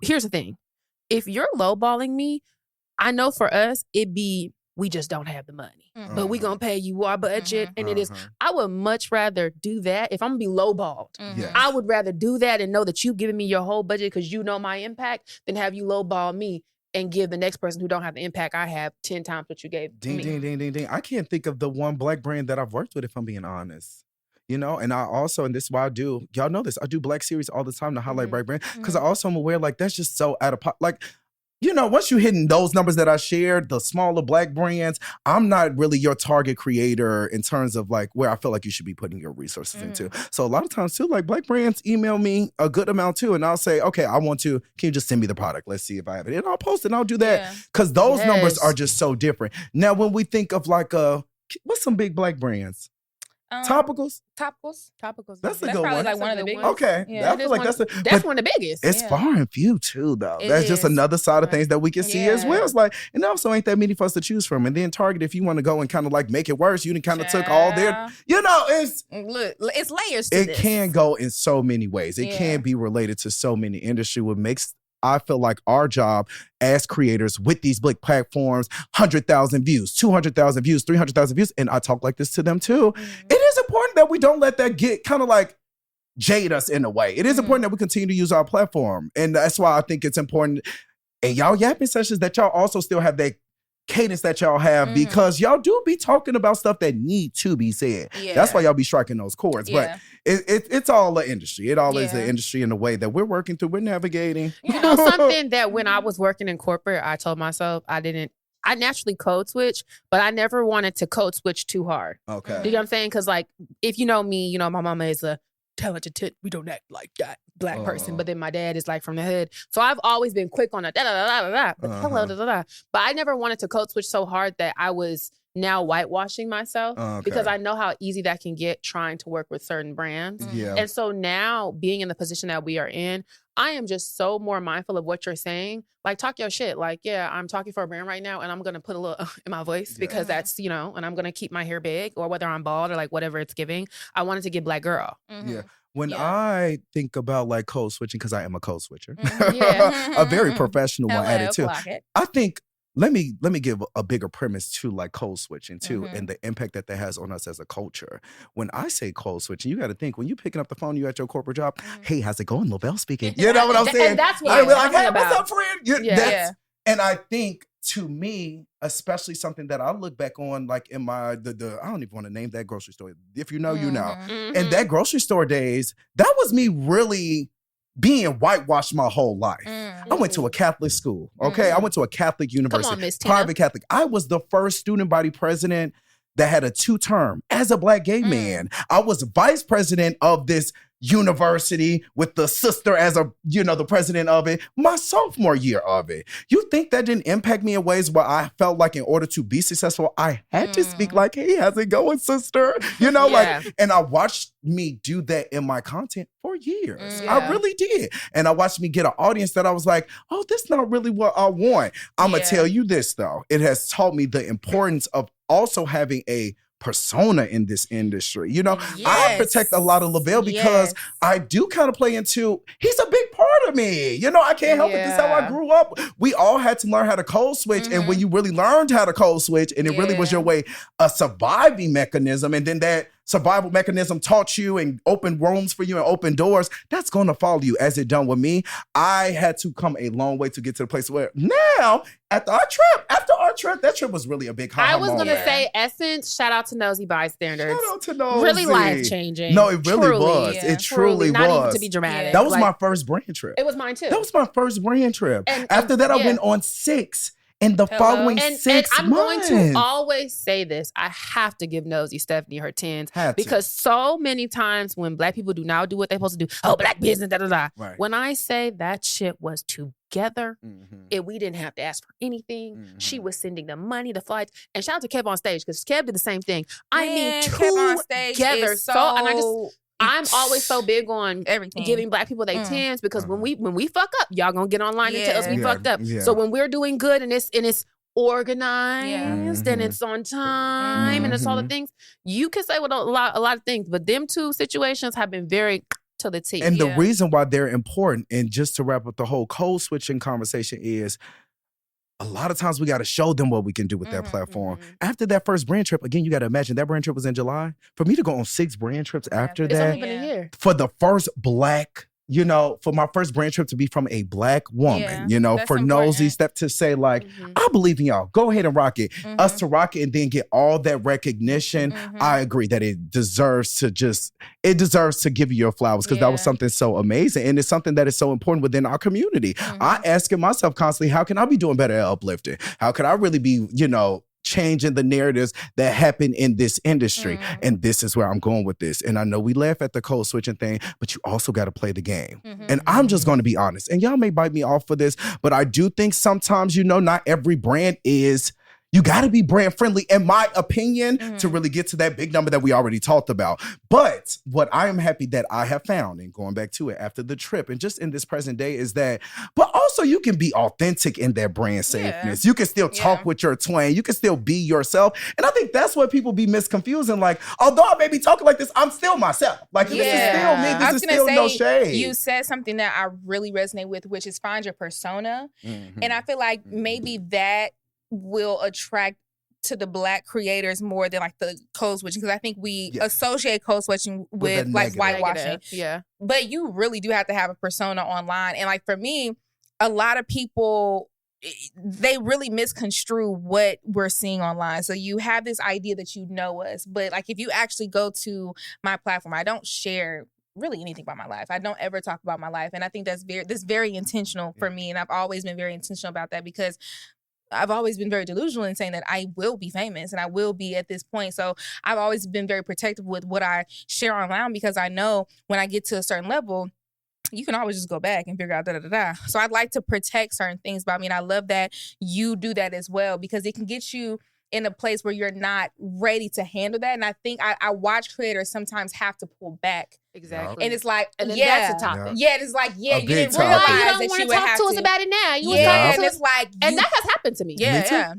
here's the thing. If you're lowballing me, I know for us, we just don't have the money. But we gonna pay you our budget. And it is, I would much rather do that. If I'm gonna be lowballed, I would rather do that and know that you've given me your whole budget because you know my impact than have you lowball me and give the next person who don't have the impact I have 10 times what you gave me. Ding. I can't think of the one Black brand that I've worked with, if I'm being honest. And I also, and this is why y'all know this, I do Black series all the time to highlight Black brand because I also am aware that's just so out of pocket. Once you're hitting those numbers that I shared, the smaller Black brands, I'm not really your target creator in terms of where I feel like you should be putting your resources into. So a lot of times too, Black brands email me a good amount too. And I'll say, okay, can you just send me the product? Let's see if I have it. And I'll post it and I'll do that. Because those numbers are just so different. Now, when we think of what's some big Black brands? Topicals? That's a good one. One of the big ones. Okay. Yeah, I feel like that's one of the biggest. It's far and few too, though. That's just another side of things that we can see as well. It's and also ain't that many for us to choose from. And then Target, if you want to go and kind of make it worse, you kind of took all their, it's layers to this. It can go in so many ways. It can be related to so many industries. What makes I feel like our job as creators with these big platforms, 100,000 views, 200,000 views, 300,000 views, and I talk like this to them too. It is important that we don't let that get kind of jade us in a way. It is important that we continue to use our platform. And that's why I think it's important. And y'all yapping sessions that y'all also still have that cadence that y'all have because y'all do be talking about stuff that need to be said. Yeah. That's why y'all be striking those chords. Yeah. But it's all an industry. It all is an industry in the way that we're working through, we're navigating. Something that when I was working in corporate, I told myself I naturally code switch, but I never wanted to code switch too hard. Okay. You know what I'm saying? Because if you know me, my mama is a talented, we don't act like that Black person, but then my dad is from the hood. So I've always been quick on a da-da-da-da-da, but I never wanted to code switch so hard that I was now whitewashing myself because I know how easy that can get trying to work with certain brands. Yeah. And so now being in the position that we are in, I am just so more mindful of what you're saying. Talk your shit. I'm talking for a brand right now and I'm going to put a little in my voice because that's, and I'm going to keep my hair big or whether I'm bald or whatever it's giving. I wanted to give Black girl. Yeah. When I think about code switching, because I am a code switcher, a very professional one at it too. I think let me give a bigger premise to like code switching too, and the impact that has on us as a culture. When I say code switching, you got to think when you picking up the phone, you at your corporate job. Hey, how's it going, Lavelle speaking? You know what I'm saying? And that's what I'm I'm like, hey, about. what's up, friend? And I think to me, especially something that I look back on, like in my I don't even want to name that grocery store. If you know, you know. And that grocery store days, that was me really being whitewashed my whole life. I went to a Catholic school, okay? I went to a Catholic university, Come on, Miss Tina. private Catholic. I was the first student body president that had a 2-term as a Black gay man. I was vice president of this university with the sister as the president of it, my sophomore year of it. You think that didn't impact me in ways where I felt like in order to be successful, I had to speak like, hey, how's it going, sister? And I watched me do that in my content for years. I really did. And I watched me get an audience that I was like, oh, this is not really what I want. I'm going to tell you this, though. It has taught me the importance of also having a persona in this industry. I protect a lot of Lavelle because I do kind of play into, he's a big part of me. I can't help it. This is how I grew up. We all had to learn how to code switch. And when you really learned how to code switch and it really was your way, a surviving mechanism, and then that survival mechanism taught you and opened rooms for you and opened doors, that's going to follow you as it done with me. I had to come a long way to get to the place where now, after our trip, that trip was really a big high. I was going to say, Essence, shout out to Nosy Bystanders. Shout out to Nosy. Really life-changing. No, it really was. It truly was. Not even to be dramatic. That was my first brand trip. It was mine too. That was my first brand trip. After that, I went on 6. In the following 6 months. And I'm going to always say this. I have to give Nosy Stephanie her 10s. Because so many times when Black people do not do what they're supposed to do, Black business, da-da-da. Right. When I say that shit was together, we didn't have to ask for anything. She was sending the money, the flights. And shout out to Kev on stage, because Kev did the same thing. Kev on stage together. is I'm always so big on everything, giving Black people their 10s, because when we fuck up, y'all gonna get online and tell us we fucked up. So when we're doing good and it's organized and it's on time and it's all the things, you can say with a lot of things, but them two situations have been very to the T. And the reason why they're important, and just to wrap up the whole code switching conversation, is a lot of times we got to show them what we can do with that platform. After that first brand trip, again, you got to imagine that brand trip was in July. For me to go on 6 brand trips after that, it's only been a year. For the first Black, for my first brand trip to be from a Black woman, for Nosy Steph to say like, I believe in y'all. Go ahead and rock it. Us to rock it and then get all that recognition. I agree that it deserves to give you your flowers, because that was something so amazing. And it's something that is so important within our community. I asking myself constantly, how can I be doing better at uplifting? How can I really be, changing the narratives that happen in this industry? And this is where I'm going with this. And I know we laugh at the code switching thing, but you also got to play the game. And I'm just going to be honest, and y'all may bite me off for this, but I do think sometimes, not every brand is. You got to be brand friendly, in my opinion, to really get to that big number that we already talked about. But what I am happy that I have found, and going back to it after the trip and just in this present day, is that, but also you can be authentic in that brand safeness. You can still talk with your twang. You can still be yourself. And I think that's what people be misconfusing. Like, although I may be talking like this, I'm still myself. Like, this is still me. This is still no shade. You said something that I really resonate with, which is find your persona. And I feel like maybe that will attract to the Black creators more than like the code switching, because I think we associate code switching with like whitewashing. But you really do have to have a persona online. And like for me, a lot of people, they really misconstrue what we're seeing online. So you have this idea that you know us, but like if you actually go to my platform, I don't share really anything about my life. I don't ever talk about my life. And I think that's very intentional for me. And I've always been very intentional about that, because I've always been very delusional in saying that I will be famous and I will be at this point. So I've always been very protective with what I share online, because I know when I get to a certain level, you can always just go back and figure out da-da-da-da. So I'd like to protect certain things. But I mean, I love that you do that as well, because it can get you in a place where you're not ready to handle that. And I think I watch creators sometimes have to pull back. Exactly. And it's like, and then that's a topic. Yeah, it's like, you didn't realize that you want to talk to us about it now. You and it's like, and that has happened to me. Yeah.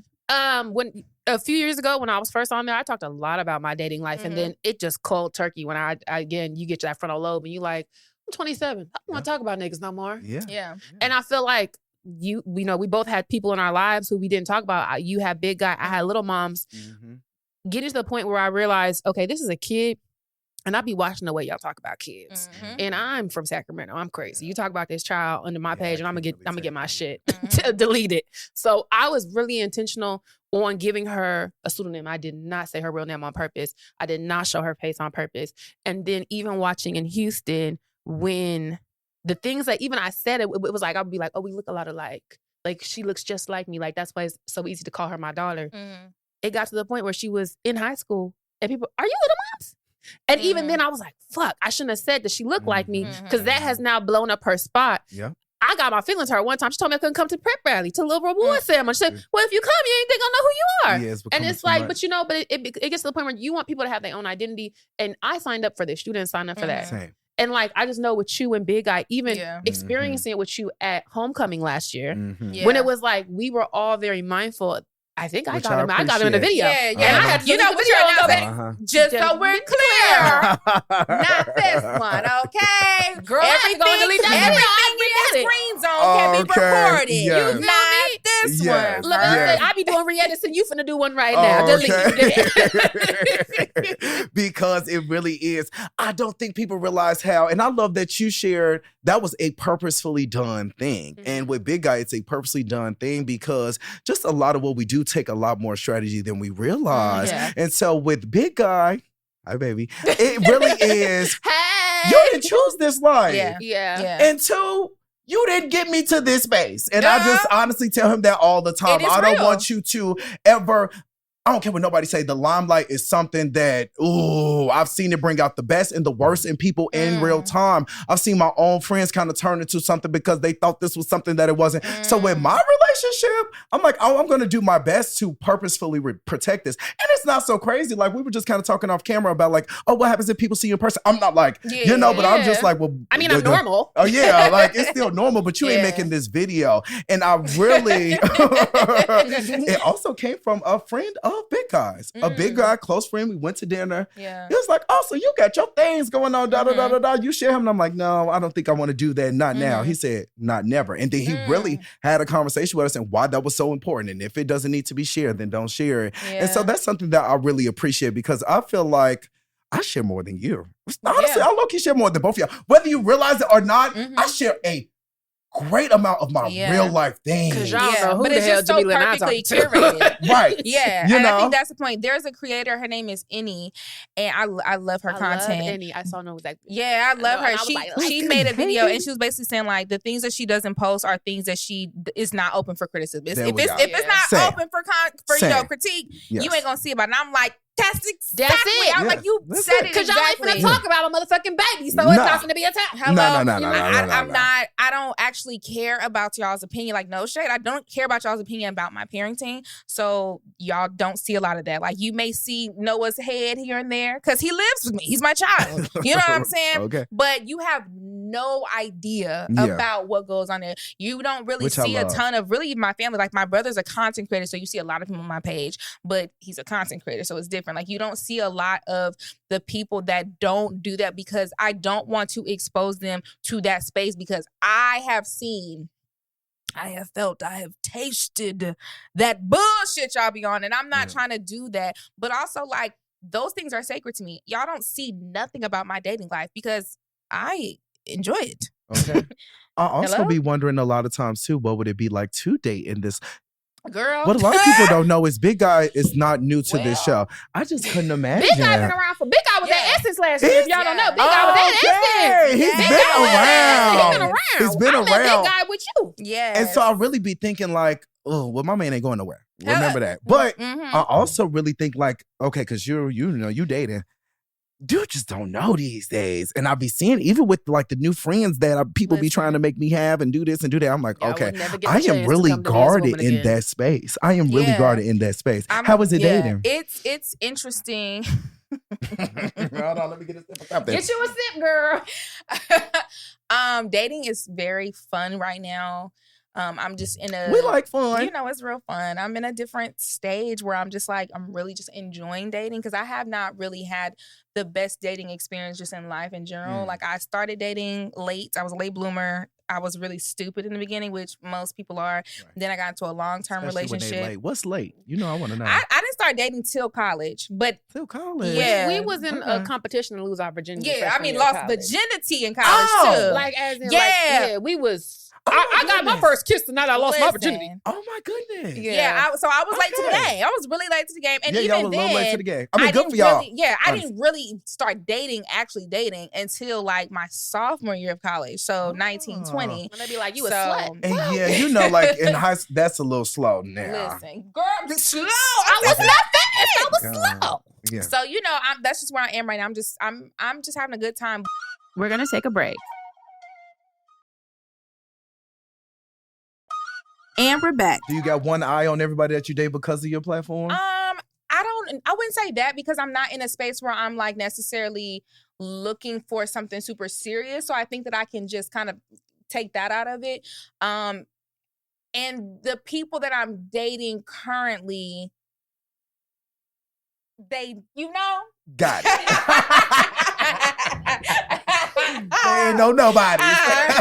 When a few years ago when I was first on there, I talked a lot about my dating life, and then it just cold turkey when I again you get to that frontal lobe and you like, I'm 27. I don't want to talk about niggas no more. Yeah. And I feel like we both had people in our lives who we didn't talk about. You had big guy, I had little moms. Getting to the point where I realized, okay, this is a kid. And I be watching the way y'all talk about kids. And I'm from Sacramento. I'm crazy. You talk about this child under my page and I'm gonna get my shit deleted. So I was really intentional on giving her a pseudonym. I did not say her real name on purpose. I did not show her face on purpose. And then even watching in Houston, when the things that even I said, it was like, I would be like, oh, we look a lot alike. Like, she looks just like me. Like, that's why it's so easy to call her my daughter. It got to the point where she was in high school and people, are you little moms? And even then I was like, fuck, I shouldn't have said that she looked like me, because that has now blown up her spot. Yeah. I got my feelings hurt one time. She told me I couldn't come to prep rally, to Little Reward Ceremony. She said, well, if you come, you ain't gonna know who you are. Yeah, and it's like, but it gets to the point where you want people to have their own identity. And I signed up for this. You didn't sign up for that. Same. And like, I just know with you and Big Guy, even experiencing it with you at homecoming last year, when it was like, we were all very mindful. I think I got him in the video. Yeah. And I had to what you're now, just so we're clear. Not this one, okay? Girl, everything going to delete that in the screen zone can be recorded. You not this one. Look, I be doing re-edits and you finna do one right now. Delete. Because it really is. I don't think people realize how, and I love that you shared, that was a purposefully done thing. And with Big Guy, it's a purposely done thing because just a lot of what we do take a lot more strategy than we realize. And so with Big Guy, hi baby, it really is, you didn't choose this life. And two, you didn't get me to this space. And I just honestly tell him that all the time. I don't want you to ever, I don't care what nobody say, the limelight is something that, I've seen it bring out the best and the worst in people in real time. I've seen my own friends kind of turn into something because they thought this was something that it wasn't. So with my relationship, I'm like, I'm going to do my best to purposefully protect this. And it's not so crazy. Like, we were just kind of talking off camera about like, what happens if people see you in person? I'm not like, but I'm just like, well. I mean, I'm normal. Oh yeah, like it's still normal, but you ain't making this video. And I really, it also came from a friend of Big Guy's. A Big Guy, close friend. We went to dinner. He was like, oh, so you got your things going on, You share him. And I'm like, no, I don't think I want to do that. Not now. He said, not never. And then he really had a conversation with us and why that was so important. And if it doesn't need to be shared, then don't share it. And so that's something that I really appreciate because I feel like I share more than you. Honestly, I low-key share more than both of y'all. Whether you realize it or not, I share a great amount of my real life things. Because y'all know who the hell Jamila and I talking to. Curated. Right. I think that's the point. There's a creator, her name is Any, and I love her content. Love Any. I saw no exactly. Yeah, I love her. She made a video and she was basically saying like the things that she doesn't post are things that she is not open for criticism. If it's not open for critique, you ain't gonna see about it. And I'm like, that's exactly. I'm like, you said it because y'all ain't finna talk about a motherfucking baby, so it's not gonna be attacked. Hello, no. I'm not. I don't actually care about y'all's opinion. Like, no shade. I don't care about y'all's opinion about my parenting. So y'all don't see a lot of that. Like, you may see Noah's head here and there because he lives with me. He's my child. You know what I'm saying? Okay. But you have no idea about what goes on there. You don't really see a ton of my family. Like, my brother's a content creator, so you see a lot of him on my page. But he's a content creator, so it's different. Like, you don't see a lot of the people that don't do that because I don't want to expose them to that space because I have seen, I have felt, I have tasted that bullshit y'all be on, and I'm not trying to do that. But also, like, those things are sacred to me. Y'all don't see nothing about my dating life because I enjoy it. Okay. I also be wondering a lot of times too, what would it be like to date in this? Girl. What a lot of people don't know is Big Guy is not new to this show. I just couldn't imagine. Big Guy been around for Big Guy was at Essence last year. If y'all don't know, Big Guy was at Essence. He's been around. He's been around. Big Guy with you. Yeah. And so I really be thinking like, oh, well, my man ain't going nowhere. Remember that. But I also really think like, okay, because you dating. Dude just don't know these days. And I'll be seeing, even with like the new friends that people be trying to make me have and do this and do that. I'm like, okay, I am really guarded in that space. I am really guarded in that space. How is it dating? It's interesting. Hold on, let me get a sip of something. Get you a sip, girl. Dating is very fun right now. I'm just in we like fun. It's real fun. I'm in a different stage where I'm just like, I'm really just enjoying dating because I have not really had the best dating experience just in life in general. Mm. Like I started dating late. I was a late bloomer. I was really stupid in the beginning, which most people are. Right. Then I got into a long-term relationship. When they late. What's late? You know, I want to know. I didn't start dating till college, but till college. Yeah, we was in a competition to lose our virginity. Yeah, I mean, lost virginity in college too. Like as in, we was. I got my first kiss the night I lost my virginity. Oh my goodness. Yeah. So I was late to the game. I was really late to the game. And even y'all then, a little late to the game. I mean, good for y'all. I didn't really start actually dating until like my sophomore year of college. So 19, 20. And they be like, you a slut. And yeah, you know, like in high school, that's a little slow now. Listen, girl, slow. I was not fast. I was slow. Yeah. So, you know, that's just where I am right now. I'm just having a good time. We're going to take a break. And we're back. Do you got one eye on everybody that you date because of your platform? I wouldn't say that because I'm not in a space where I'm like necessarily looking for something super serious. So I think that I can just kind of take that out of it. And the people that I'm dating currently, they, you know. Got it. They ain't know nobody.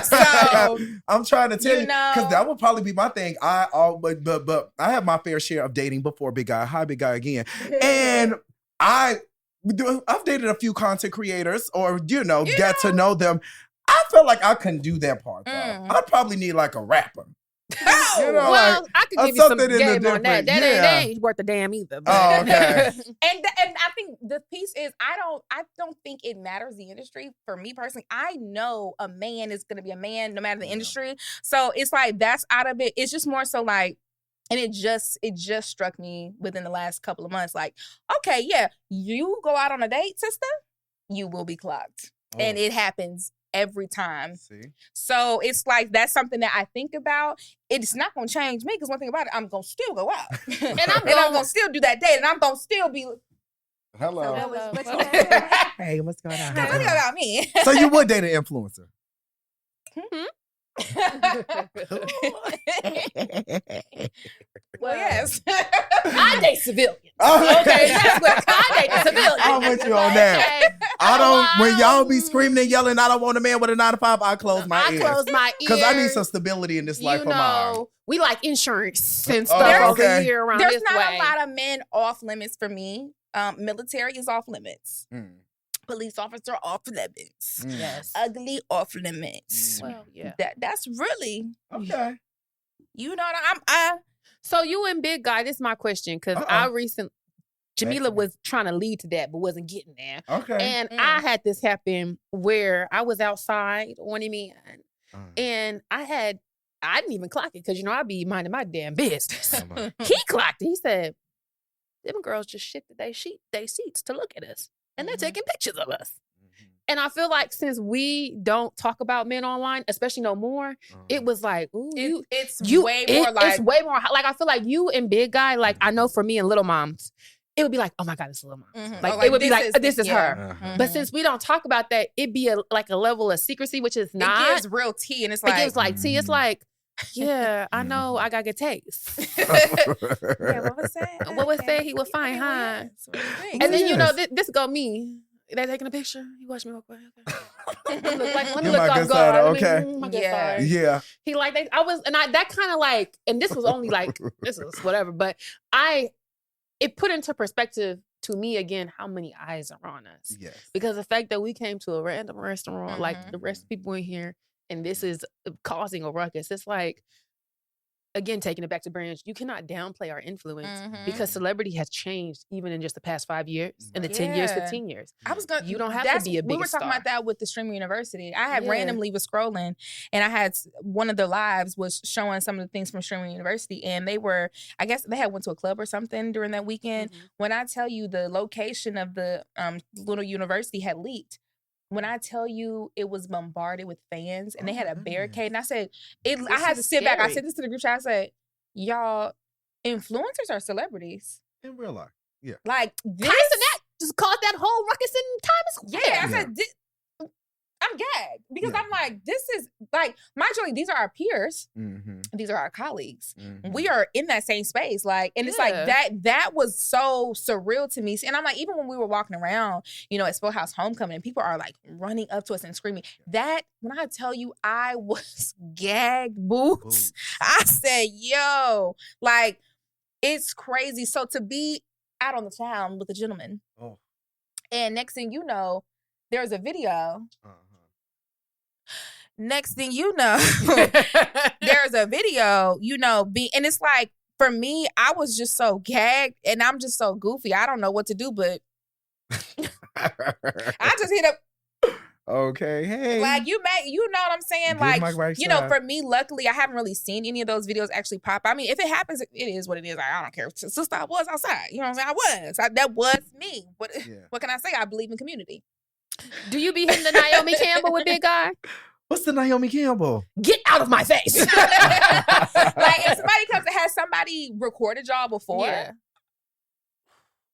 So I'm trying to tell you, because that would probably be my thing. But I have my fair share of dating before Big Guy. Hi, Big Guy again. And I've dated a few content creators, or get to know them. I feel like I couldn't do that part. I'd probably need like a rapper. Well, I could give you some game on that. That ain't worth a damn either. But. Oh, okay. and I think the piece is I don't think it matters the industry. For me personally, I know a man is going to be a man no matter the industry. So it's like that's out of it. It's just more so like, and it just struck me within the last couple of months. Like, okay, yeah, you go out on a date, sister, you will be clocked, and it happens every time. See? So it's like that's something that I think about. It's not going to change me because one thing about it, I'm going to still go out. and I'm going to still do that date. And I'm going to still be... Hello. Hey, what's going on? What about me? So you would date an influencer? Well, yes. I date civilians. Okay, that's what I date civilians. I'm with you on that. I don't. When y'all be screaming and yelling, I don't want a man with a 9-to-5. I close my ears. I close my ears because I need some stability in this life of mine. We like insurance and stuff over here around There's this not way. a lot of men off limits for me. Military is off limits. Police officer off limits. Yes. Ugly off limits. Well, yeah. That's really okay. You know what So you and Big Guy, this is my question because Jamila was trying to lead to that but wasn't getting there. Okay. And I had this happen where I was outside on him and I didn't even clock it because I'd be minding my damn business. He clocked it. He said, them girls just shifted they seats to look at us. And they're taking pictures of us. And I feel like since we don't talk about men online, especially no more, it was like, ooh, it's way more like I feel like you and Big Guy, like I know for me and Little Moms, it would be like, oh my God, it's Little Mom. Like it would be like, this is her. But since we don't talk about that, it'd be like a level of secrecy, which is not. It gives real tea, and it's like. It gives like tea. It's like, yeah, I know I got good taste. What was that? What was that? He was fine, huh? And then, this go me. They taking a picture. You watch me real quick. Let me look off guard. Okay. Yeah. He like that kind of like, and this was only like this was whatever, but it put into perspective to me again how many eyes are on us. Yes. Because the fact that we came to a random restaurant like the rest of the people in here, and this is causing a ruckus. It's like, again, taking it back to Branch, you cannot downplay our influence because celebrity has changed even in just the past 5 years, in the 10 years, 15 years. You don't have to be a big star. We were talking about that with the Streaming University. I had randomly was scrolling and I had one of the lives was showing some of the things from Streaming University, and they were, I guess they had went to a club or something during that weekend. When I tell you the location of the little university had leaked, when I tell you it was bombarded with fans and they had a barricade, and I said, I had to sit back. I said this to the group chat. I said, y'all, influencers are celebrities. In real life. Yeah. Like this. Tyson that just caused that whole ruckus in Times Square. Yeah. I said, I'm gagged because I'm like, this is like, mind you, these are our peers. These are our colleagues. We are in that same space. Like, and it's like that was so surreal to me. And I'm like, even when we were walking around, you know, at Spill House Homecoming, and people are like running up to us and screaming. That, when I tell you, I was gagged, boots. I said, yo, like, it's crazy. So to be out on the town with a gentleman, and next thing you know, there's a video. Next thing you know, there's a video, you know, and it's like, for me, I was just so gagged and I'm just so goofy. I don't know what to do, but I just hit up. Okay, hey. Like, you know what I'm saying? Like, you know, for me, luckily, I haven't really seen any of those videos actually pop. I mean, if it happens, it is what it is. I don't care. Sister, I was outside. You know what I'm saying? That was me. What can I say? I believe in community. Do you be hitting the Naomi Campbell with Big Guy? What's the Naomi Campbell? Get out of my face. Like, if somebody comes and has somebody recorded y'all before. Yeah.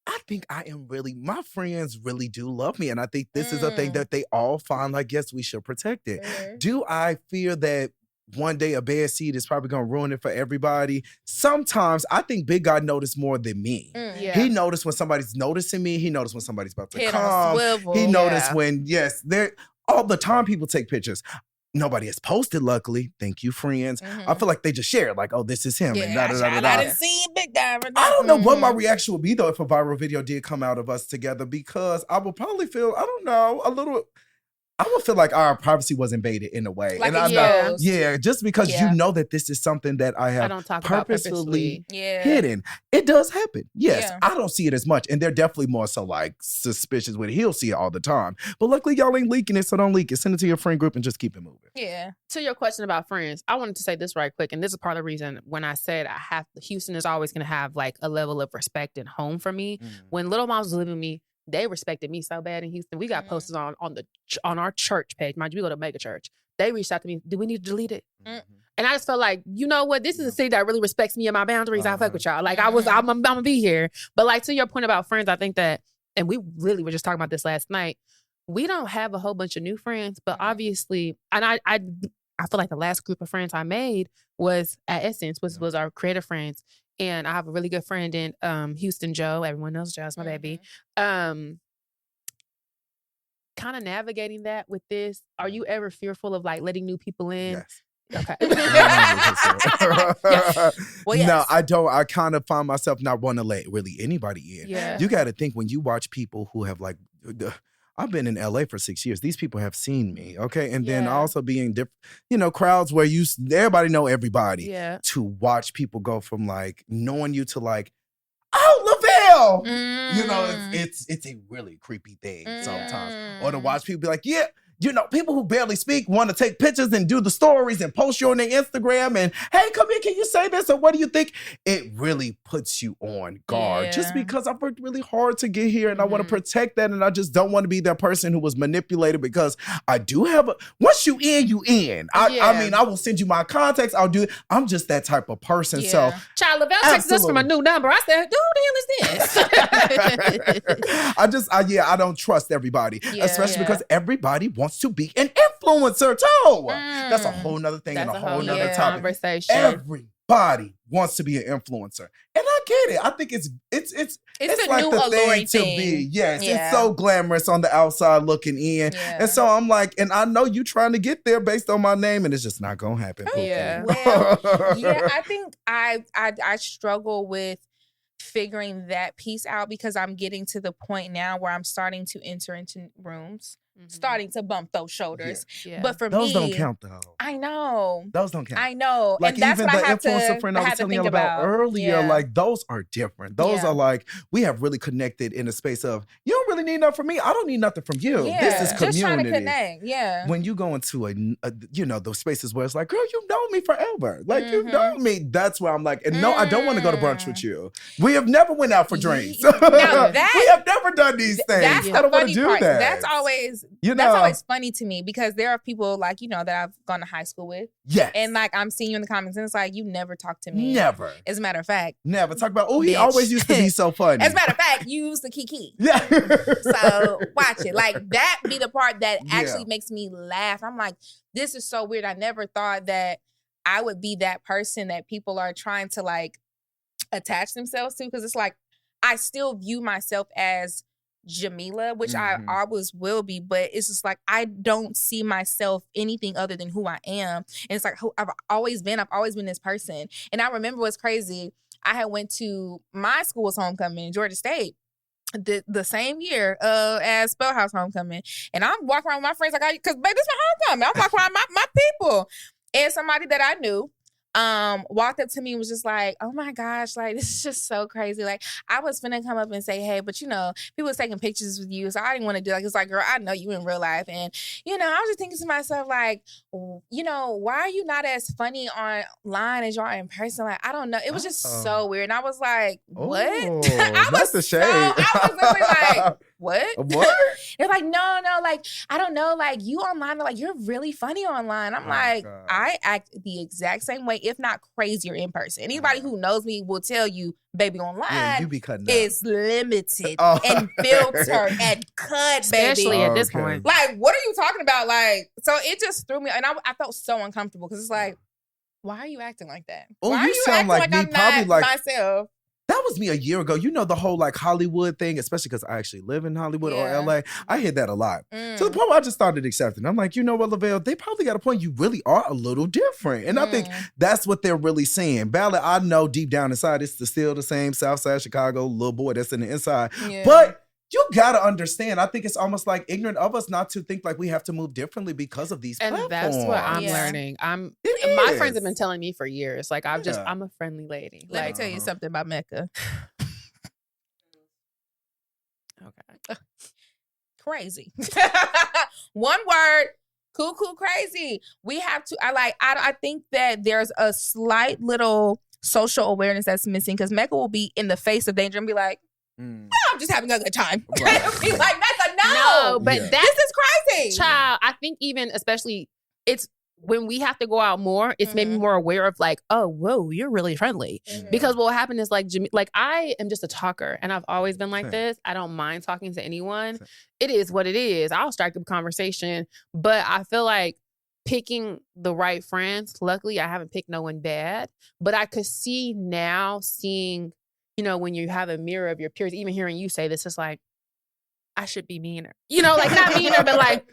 I think I am really, my friends really do love me. And I think this is a thing that they all find like, yes, we should protect it. Do I fear that one day a bad seed is probably going to ruin it for everybody? Sometimes I think Big Guy noticed more than me. He noticed when somebody's noticing me. He noticed when somebody's about to come. He noticed when, all the time people take pictures. Nobody has posted, luckily. Thank you, friends. I feel like they just shared, like, oh, this is him. And I didn't see Big Guy. I don't know what my reaction would be, though, if a viral video did come out of us together, because I would probably feel, I don't know, I would feel like our privacy was invaded in a way. Like, and just because you know that this is something that I have purposefully hidden. It does happen. Yes, I don't see it as much. And they're definitely more so like suspicious with it. He'll see it all the time. But luckily, y'all ain't leaking it, so don't leak it. Send it to your friend group and just keep it moving. Yeah. To your question about friends, I wanted to say this right quick. And this is part of the reason when I said Houston is always going to have like a level of respect and home for me. When Little Moms was living with me, they respected me so bad in Houston. We got posters on our church page. Mind you, we go to mega church. They reached out to me. Do we need to delete it? And I just felt like, you know what? This is a city that really respects me and my boundaries. I fuck with y'all. Like, I'm gonna be here. But like, to your point about friends, I think that, and we really were just talking about this last night, we don't have a whole bunch of new friends, but obviously, and I feel like the last group of friends I made was at Essence, was our creative friends. And I have a really good friend in Houston, Joe. Everyone knows Joe. It's my baby. Kind of navigating that with this. Are you ever fearful of like letting new people in? Yes. Okay. Well, yes. No, I don't. I kind of find myself not wanting to let really anybody in. Yeah. You got to think, when you watch people who have like, I've been in LA for 6 years. These people have seen me, okay? And then also being different, crowds where everybody know everybody. Yeah. To watch people go from like knowing you to like, oh, Lavelle. It's a really creepy thing sometimes. Or to watch people be like, yeah. People who barely speak want to take pictures and do the stories and post you on their Instagram and, hey, come here, can you say this? Or what do you think? It really puts you on guard just because I've worked really hard to get here and I want to protect that. And I just don't want to be that person who was manipulated, because I do have once you in, you in. I mean, I will send you my contacts. I'll do it. I'm just that type of person. So, Child, Lavelle texted us from a new number. I said, who the hell is this? I don't trust everybody, especially because everybody wants to be an influencer too. That's a whole nother thing and a whole nother topic. Conversation. Everybody wants to be an influencer, and I get it. I think it's a like new the alluring thing to be. Yes, it's so glamorous on the outside looking in, and so I'm like, and I know you trying to get there based on my name, and it's just not gonna happen. Well, I think I struggle with figuring that piece out, because I'm getting to the point now where I'm starting to enter into rooms. Starting to bump those shoulders. But for those me, don't count though. I know. Those don't count. I know. Like, and that's even what the I have influencer to, friend I was telling you about earlier, like, those are different. Those are like, we have really connected in a space of, you don't really need nothing from me. I don't need nothing from you. This is community. Just trying to connect. When you go into those spaces where it's like, girl, you know me forever. Like, you know me. That's where I'm like, and no, I don't want to go to brunch with you. We have never went out for drinks. Now we have never done these things. That's I don't want to do part. that. That's always that's always funny to me because there are people like, that I've gone to high school with. Yes. And like, I'm seeing you in the comments and it's like, you never talk to me. Never. As a matter of fact. Never. Talk about, he always used to be so funny. As a matter of fact, you used to kiki. Yeah. So watch it. Like that be the part that actually makes me laugh. I'm like, this is so weird. I never thought that I would be that person that people are trying to like attach themselves to. Cause it's like, I still view myself as Jamila, which I always will be, but it's just like I don't see myself anything other than who I am. And it's like who I've always been this person. And I remember what's crazy. I had went to my school's homecoming, Georgia State, the same year as Spellhouse homecoming. And I'm walking around with my friends like, because baby, this is my homecoming. I'm walking around my people. And somebody that I knew walked up to me and was just like, oh my gosh, like this is just so crazy. Like I was finna come up and say, hey, but people was taking pictures with you. So I didn't want to do it. It's like, girl, I know you in real life. And, I was just thinking to myself, like, why are you not as funny online as you are in person? Like, I don't know. It was just so weird. And I was like, what? That's a shame. I was literally like, what? What? They're like, no, like, I don't know. Like you online, like you're really funny online. I'm like, God. I act the exact same way, if not crazier in person. Anybody who knows me will tell you, baby, online you be cutting is limited and filtered and cut, especially baby. At this point. Like, what are you talking about? Like, so it just threw me, and I felt so uncomfortable because it's like, why are you acting like that? Why are you sound acting like me, I'm probably not like myself? That was me a year ago. The whole like Hollywood thing, especially because I actually live in Hollywood or LA. I hear that a lot. To the point where I just started accepting. I'm like, you know what, Lavelle, they probably got a point. You really are a little different. And I think that's what they're really saying. Ballad, I know deep down inside, it's still the same Southside Chicago little boy that's in the inside. Yeah. But you gotta understand, I think it's almost like ignorant of us not to think like we have to move differently because of these platforms. And that's what I'm learning. My friends have been telling me for years, like I'm a friendly lady. Let me tell you something about Mecca. Okay. Crazy. One word, cuckoo crazy. We have to, I think that there's a slight little social awareness that's missing because Mecca will be in the face of danger and be like, I'm just having a good time. Right. Be like, Mecca, no, but this is crazy. Child, I think even especially it's when we have to go out more, it's made me more aware of like, oh, whoa, you're really friendly. Because what will happen is like I am just a talker and I've always been like this. I don't mind talking to anyone. It is what it is. I'll strike up a conversation, but I feel like picking the right friends, luckily I haven't picked no one bad, but I could see now seeing, when you have a mirror of your peers, even hearing you say this, it's like, I should be meaner. Like not meaner, but like,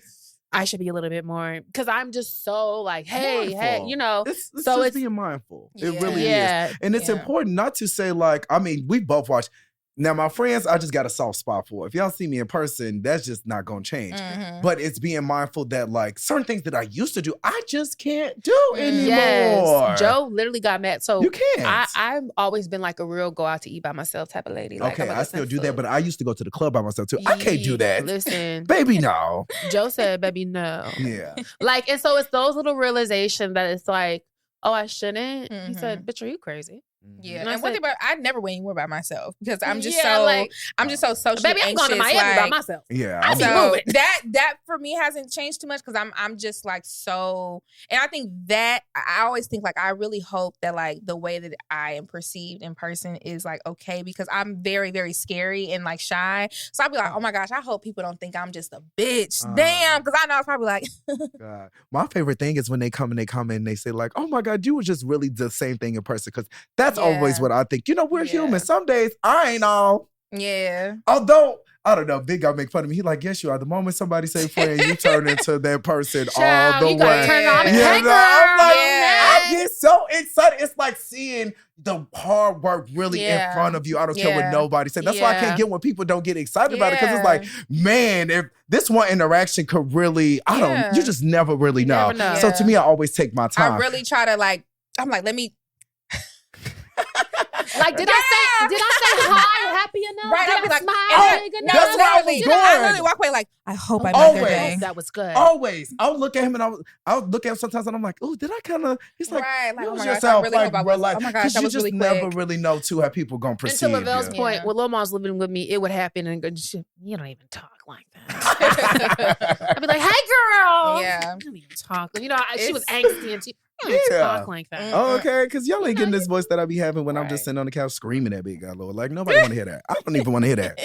I should be a little bit more, because I'm just so like, hey, It's so just being mindful. It really is. And it's important not to say like, we both watch. Now, my friends, I just got a soft spot for. If y'all see me in person, that's just not going to change. But it's being mindful that, like, certain things that I used to do, I just can't do anymore. Yes. Joe literally got mad. So you can't. I've always been like a real go out to eat by myself type of lady. Like, okay, I still do that, but I used to go to the club by myself, too. I can't do that. Listen. Baby, no. Joe said, baby, no. Yeah. Like, and so it's those little realizations that it's like, oh, I shouldn't. He said, bitch, are you crazy? Yeah, and one thing about I never went anywhere by myself because I'm just I'm just so socially baby, I'm anxious. going to Miami by myself. Yeah, so that for me hasn't changed too much because I'm just like so, and I think that I always think like I really hope that like the way that I am perceived in person is like okay because I'm very very scary and like shy. So I'll be like, oh my gosh, I hope people don't think I'm just a bitch. Damn, because I know it's probably like. God. My favorite thing is when they come and they say like, oh my God, you were just really the same thing in person because that's always what I think. We're human. Some days I ain't all. Yeah. Although, I don't know, Big Guy make fun of me. He like, yes, you are. The moment somebody say friend, you turn into that person all the way. Turn on I'm like, I get so excited. It's like seeing the hard work really in front of you. I don't care what nobody says. That's why I can't get when people don't get excited about it. Because it's like, man, if this one interaction could really, you just never really know. So to me, I always take my time. I really try to like, I'm like, let me Like, did I say hi, happy enough? Right, Did I'd be I like, smile big enough? That's where I was going. I literally walk away like, I hope I met their day. That was good. Always. I would look at him and I would look at him sometimes and I'm like, oh, did I kind of, he's like, right, like, use oh my yourself, gosh, I really hope I was, like, oh my gosh, that was really quick. You just never really know, too, how people going to perceive And to Lavelle's you. point, when Lil Mom's living with me, it would happen and go, you don't even talk like that. I'd be like, hey, girl. Yeah. You don't even talk. You know, she was angsty and she don't talk like that. Oh, okay, because y'all ain't getting this voice that I be having when I'm just sitting on the couch screaming at Big God Lord. Like, nobody want to hear that. I don't even want to hear that.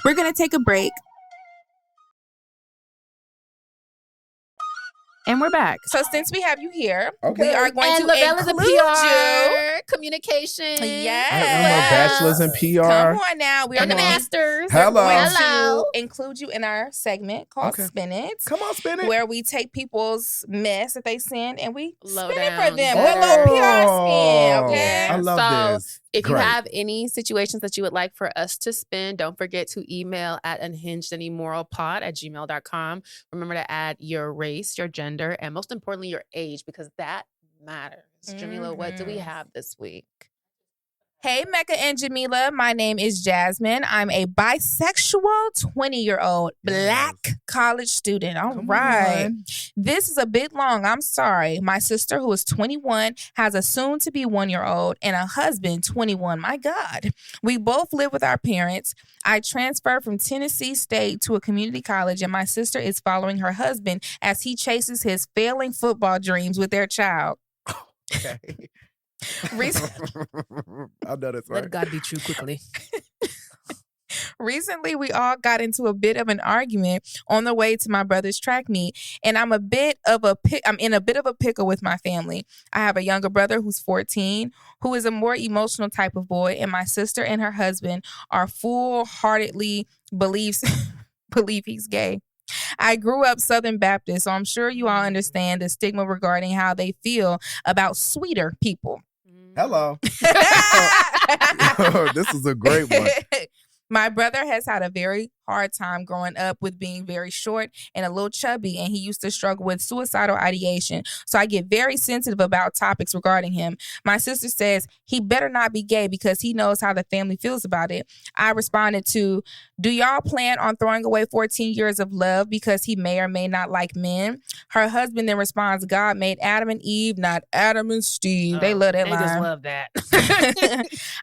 We're going to take a break. And we're back. So since we have you here, we are going to Lavelle is a include you. Communication. Yes. I'm a bachelor's in PR. Come on now. We are And the masters. Hello. to include you in our segment called Spin It. Come on, Spin It. Where we take people's mess that they send and we Low spin down. it for them. Oh. A little PR spin, okay? I love this. If you Great. have any situations that you would like for us to spin, don't forget to email at unhingedandimoralpod@gmail.com. Remember to add your race, your gender, and most importantly, your age, because that matters. Jamila, what do we have this week? Hey, Mecca and Jamila. My name is Jasmine. I'm a bisexual 20-year-old Black college student. All right. This is a bit long. I'm sorry. My sister, who is 21, has a soon-to-be 1-year-old and a husband, 21. My God. We both live with our parents. I transferred from Tennessee State to a community college, and my sister is following her husband as he chases his failing football dreams with their child. Okay. I know that's right. Let God be true quickly. Recently, we all got into a bit of an argument on the way to my brother's track meet, and I'm in a bit of a pickle with my family. I have a younger brother who's 14, who is a more emotional type of boy, and my sister and her husband are full-heartedly believe he's gay. I grew up Southern Baptist, so I'm sure you all understand the stigma regarding how they feel about sweeter people. Hello. This is a great one. My brother has had a very hard time growing up with being very short and a little chubby, and he used to struggle with suicidal ideation. So I get very sensitive about topics regarding him. My sister says he better not be gay because he knows how the family feels about it. I responded to, do y'all plan on throwing away 14 years of love because he may or may not like men? Her husband then responds, God made Adam and Eve, not Adam and Steve. They love that line. They just love that.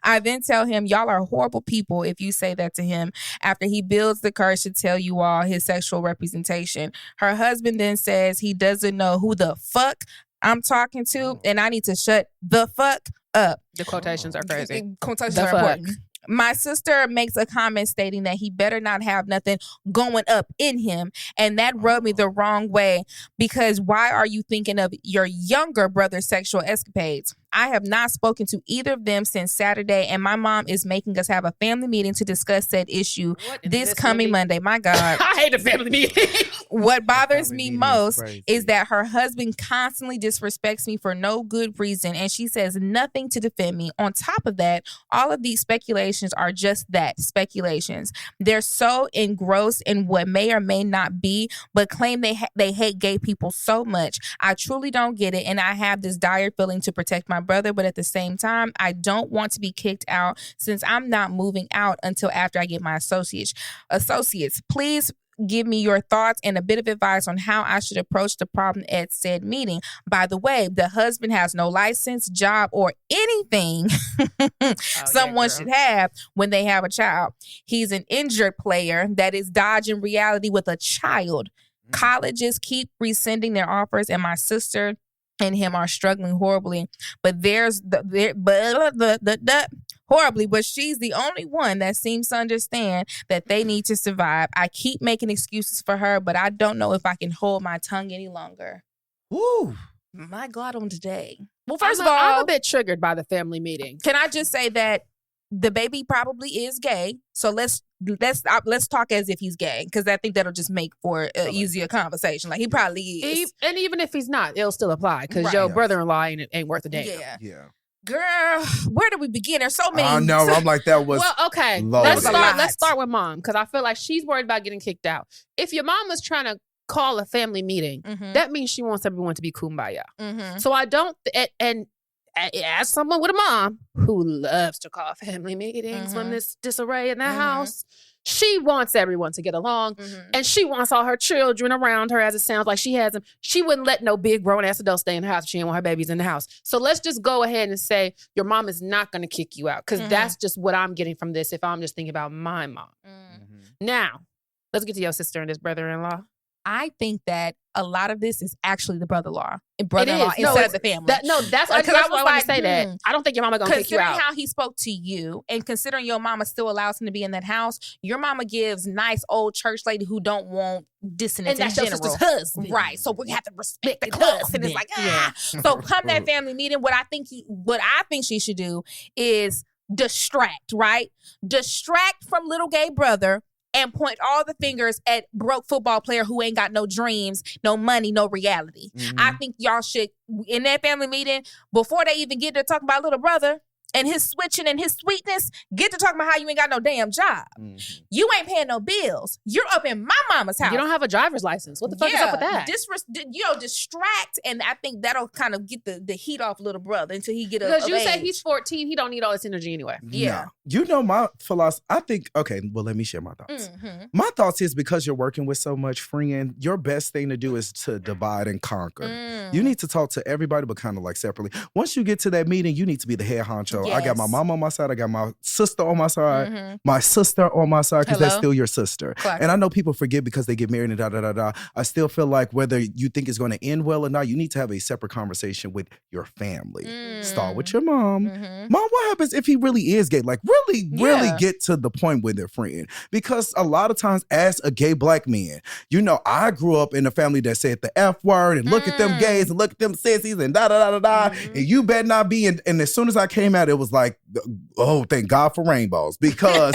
I then tell him, y'all are horrible people if you say that to him, after he builds the courage to tell you all his sexual representation. Her husband then says he doesn't know who the fuck I'm talking to, and I need to shut the fuck up. The quotations are crazy. Quotations are important. My sister makes a comment stating that he better not have nothing going up in him. And that rubbed me the wrong way, because why are you thinking of your younger brother's sexual escapades? I have not spoken to either of them since Saturday, and my mom is making us have a family meeting to discuss said issue this coming Monday. My God. I hate a family meeting. What bothers me most is that her husband constantly disrespects me for no good reason, and she says nothing to defend me. On top of that, all of these speculations are just that, speculations. They're so engrossed in what may or may not be, but claim they hate gay people so much. I truly don't get it, and I have this dire feeling to protect my brother, but at the same time, I don't want to be kicked out since I'm not moving out until after I get my associates. Please give me your thoughts and a bit of advice on how I should approach the problem at said meeting. By the way, the husband has no license, job, or anything someone should have when they have a child. He's an injured player that is dodging reality with a child. Colleges keep rescinding their offers, and my sister and him are struggling horribly. But horribly, but she's the only one that seems to understand that they need to survive. I keep making excuses for her, but I don't know if I can hold my tongue any longer. Woo. My God, on today. Well, First of all, I'm a bit triggered by the family meeting. Can I just say that the baby probably is gay? So let's talk as if he's gay, because I think that'll just make for an easier conversation. Like, he probably is. And even if he's not, it'll still apply, because your brother-in-law ain't worth a damn. Yeah. Girl, where do we begin? There's so many. I know. I'm like, that was. Well, okay. Loaded. Let's start with mom, because I feel like she's worried about getting kicked out. If your mom was trying to call a family meeting, that means she wants everyone to be kumbaya. So I don't, and as someone with a mom who loves to call family meetings when there's disarray in the house, she wants everyone to get along, and she wants all her children around her, as it sounds like she has them. She wouldn't let no big grown-ass adult stay in the house if she didn't want her babies in the house. So let's just go ahead and say your mom is not going to kick you out, because that's just what I'm getting from this if I'm just thinking about my mom. Now, let's get to your sister and this brother-in-law. I think that a lot of this is actually the brother-in-law instead of the family. That's why I want to say that. I don't think your mama gonna kick you out. Considering how he spoke to you, and considering your mama still allows him to be in that house, your mama gives nice old church lady who don't want dissonance and that's in your general. sister's husband. Right. So we have to respect the husband. It's like, So come that family meeting, what I think she should do is distract, right? Distract from little gay brother and point all the fingers at broke football player who ain't got no dreams, no money, no reality. I think y'all should, in that family meeting, before they even get to talk about little brother and his switching and his sweetness, get to talk about how you ain't got no damn job. You ain't paying no bills. You're up in my mama's house. You don't have a driver's license. What the fuck is up with that? Distract, and I think that'll kind of get the heat off little brother until he get because you say he's 14, he don't need all this energy anyway. Yeah. No. You know my philosophy, I think, okay, well, let me share my thoughts. My thoughts is because you're working with so much friend, your best thing to do is to divide and conquer. You need to talk to everybody, but kind of like separately. Once you get to that meeting, you need to be the head honcho. Yes. I got my mom on my side. I got my sister on my side. My sister on my side, because that's still your sister. Classic. And I know people forget because they get married and da-da-da-da. I still feel like whether you think it's going to end well or not, you need to have a separate conversation with your family. Start with your mom. Mom, what happens if he really is gay? Like, really get to the point with their friend. Because a lot of times, as a gay black man, you know, I grew up in a family that said the F word and look at them gays and look at them sissies and da-da-da-da-da. And you better not be. And as soon as I came out, it was like, oh, thank God for rainbows, because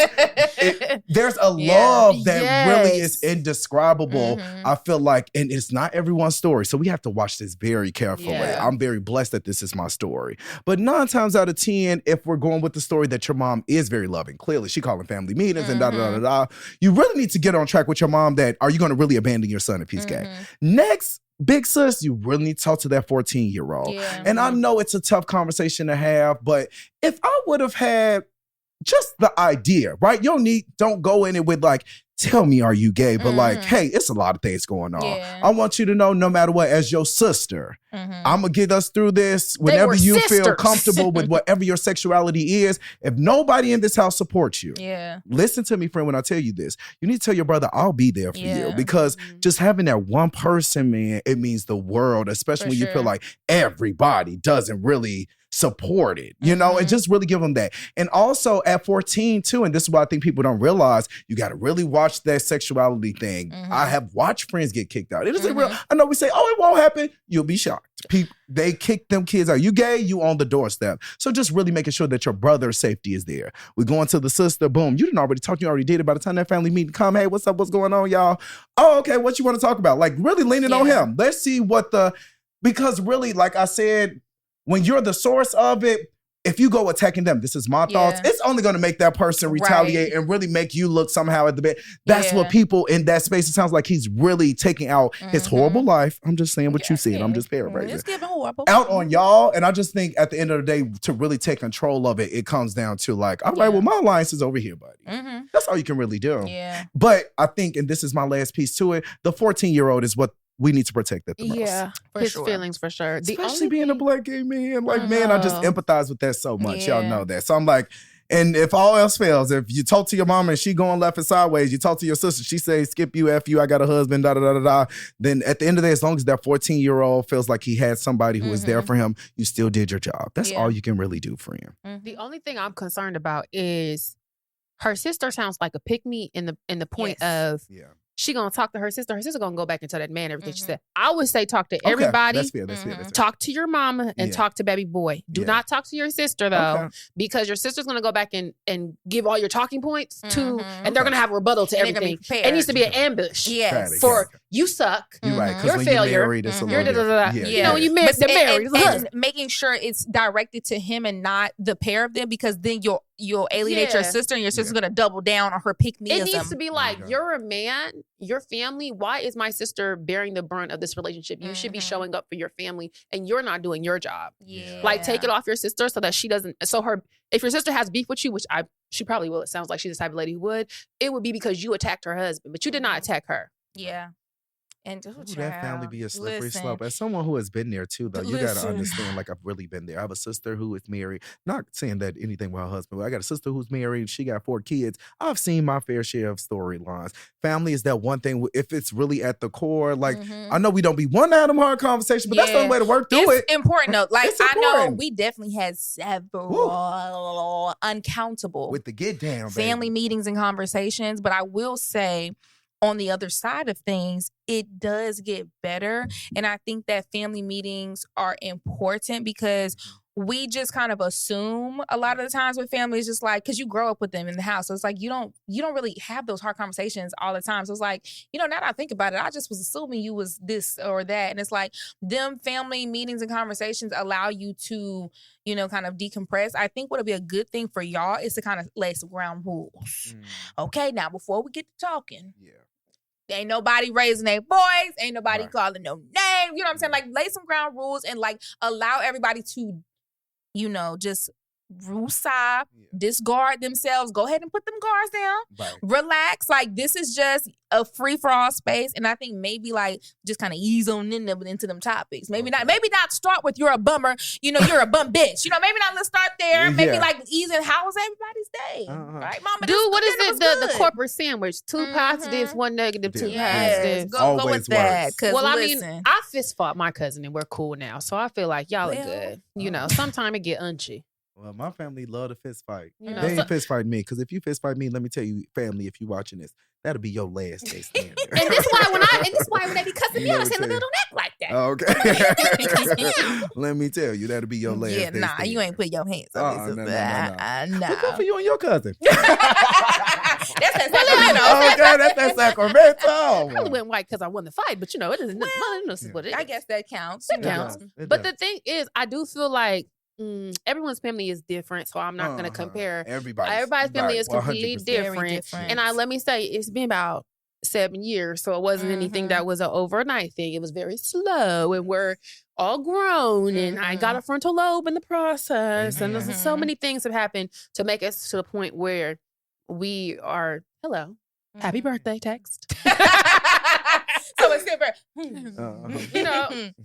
there's a love that really is indescribable. I feel like, and it's not everyone's story, so we have to watch this very carefully. I'm very blessed that this is my story. But 9 times out of 10, if we're going with the story that your mom is very loving, clearly she calling family meetings and da-da-da-da-da, you really need to get on track with your mom that, are you going to really abandon your son if he's gay? Next, big sis, you really need to talk to that 14-year-old. And I know it's a tough conversation to have, but if I would have had just the idea, right? Don't go in it with like, tell me, are you gay? But like, hey, it's a lot of things going on. I want you to know, no matter what, as your sister, I'm going to get us through this whenever you feel comfortable with whatever your sexuality is. If nobody in this house supports you, listen to me, friend, when I tell you this. You need to tell your brother, I'll be there for you. Because just having that one person, man, it means the world, especially when you feel like everybody doesn't really support it, you know, and just really give them that. And also at 14 too, and this is what I think people don't realize, you got to really watch that sexuality thing. I have watched friends get kicked out. It isn't real. I know we say, oh, it won't happen. You'll be shocked. They kick them kids out. You gay, you on the doorstep. So just really making sure that your brother's safety is there. We're going to the sister, boom. You didn't already talk, you already did it. By the time that family meeting come, hey, what's up, what's going on, y'all? Oh, okay, what you want to talk about? Like really leaning on him. Let's see because really, like I said, when you're the source of it, if you go attacking them, this is my thoughts, it's only going to make that person retaliate and really make you look somehow at the bed. That's what people in that space, it sounds like he's really taking out his horrible life. I'm just saying what you said. I'm just paraphrasing. It's giving horrible. Out on y'all. And I just think at the end of the day, to really take control of it, it comes down to like, all right, well, my alliance is over here, buddy. That's all you can really do. But I think, and this is my last piece to it, the 14-year-old is what we need to protect that the most. Yeah, his feelings for sure. Especially being a black gay man. Like, man, I just empathize with that so much. Y'all know that. So I'm like, and if all else fails, if you talk to your mama and she going left and sideways, you talk to your sister, she says, skip you, F you, I got a husband, da-da-da-da-da. Then at the end of the day, as long as that 14-year-old feels like he had somebody who was there for him, you still did your job. That's all you can really do for him. The only thing I'm concerned about is her sister sounds like a pick-me in the point of she gonna talk to her sister. Her sister gonna go back and tell that man everything she said. I would say talk to everybody. That's fair. That's fair. Talk to your mama and talk to baby boy. Do not talk to your sister though, because your sister's gonna go back and give all your talking points to, and they're gonna have a rebuttal to everything. It needs to be an ambush. For you suck. You're right. You're a failure. You know, when you married, they're married. And making sure it's directed to him and not the pair of them, because then you'll you'll alienate your sister, and your sister's gonna double down on her pick-meism. It needs to be like, you're a man, your family. Why is my sister bearing the brunt of this relationship? You should be showing up for your family, and you're not doing your job. Yeah. Like, take it off your sister so that she doesn't. So if your sister has beef with you, which she probably will. It sounds like she's the type of lady who would. It would be because you attacked her husband, but you did not attack her. Yeah. And that family be a slippery slope. As someone who has been there too, though, you got to understand, like, I've really been there. I have a sister who is married. Not saying that anything with her husband, but I got a sister who's married. She got 4 kids. I've seen my fair share of storylines. Family is that one thing, if it's really at the core, like, I know we don't be one out of hard conversation, but that's the only way to work through it. It's important, though. Like, I know we definitely had several uncountable with the get down family meetings and conversations, but I will say, on the other side of things, it does get better. And I think that family meetings are important because we just kind of assume a lot of the times with family, it's just like, because you grow up with them in the house. So it's like, you don't really have those hard conversations all the time. So it's like, now that I think about it, I just was assuming you was this or that. And it's like, them family meetings and conversations allow you to, kind of decompress. I think what'll be a good thing for y'all is to kind of lay some ground rules. Okay, now before we get to talking, ain't nobody raising their voice, ain't nobody calling no name. You know what I'm saying? Like, lay some ground rules and, like, allow everybody to, just woosah, discard themselves. Go ahead and put them guards down. Relax. Like, this is just a free-for-all space. And I think maybe, like, just kind of ease on into them topics. Maybe not start with you're a bummer. You're a bum bitch. Maybe not let's start there. Maybe, like, ease in how was everybody's day? Right, mama? Dude, what is it? The corporate sandwich. 2 positives, 1 negative, 2 positives. Go with that. Well, I mean, I fist fought my cousin and we're cool now. So I feel like y'all are good. Sometimes it get unchy. Well, my family love to fist fight. They ain't fist fighting me, because if you fist fight me, let me tell you, family, if you watching this, that'll be your last day standing. And this why when they be cussing me out, I say, "Look, don't act like that." Okay. Let me tell you, that'll be your last day standing. You ain't put your hands on this. No. Good for you and your cousin. That's that Sacramento. Okay, that's that Sacramento. I probably went white because I won the fight, but it isn't. This is what it is. I guess that counts. It counts. But the thing is, I do feel like everyone's family is different, so I'm not going to compare. Everybody's family is completely different. And let me say, it's been about 7 years, so it wasn't anything that was an overnight thing. It was very slow, and we're all grown, and I got a frontal lobe in the process, and there's so many things have happened to make us to the point where we are, happy birthday text. So it's different.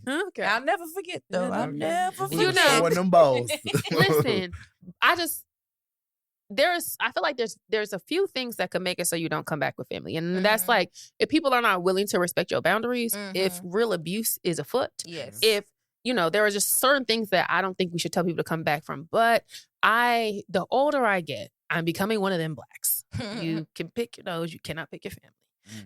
Okay. I'll never forget, though. I'll never forget. Them balls. Listen, I feel like there's a few things that could make it so you don't come back with family. And that's like, if people are not willing to respect your boundaries, if real abuse is afoot, if, there are just certain things that I don't think we should tell people to come back from. But the older I get, I'm becoming one of them blacks. You can pick your nose, you cannot pick your family.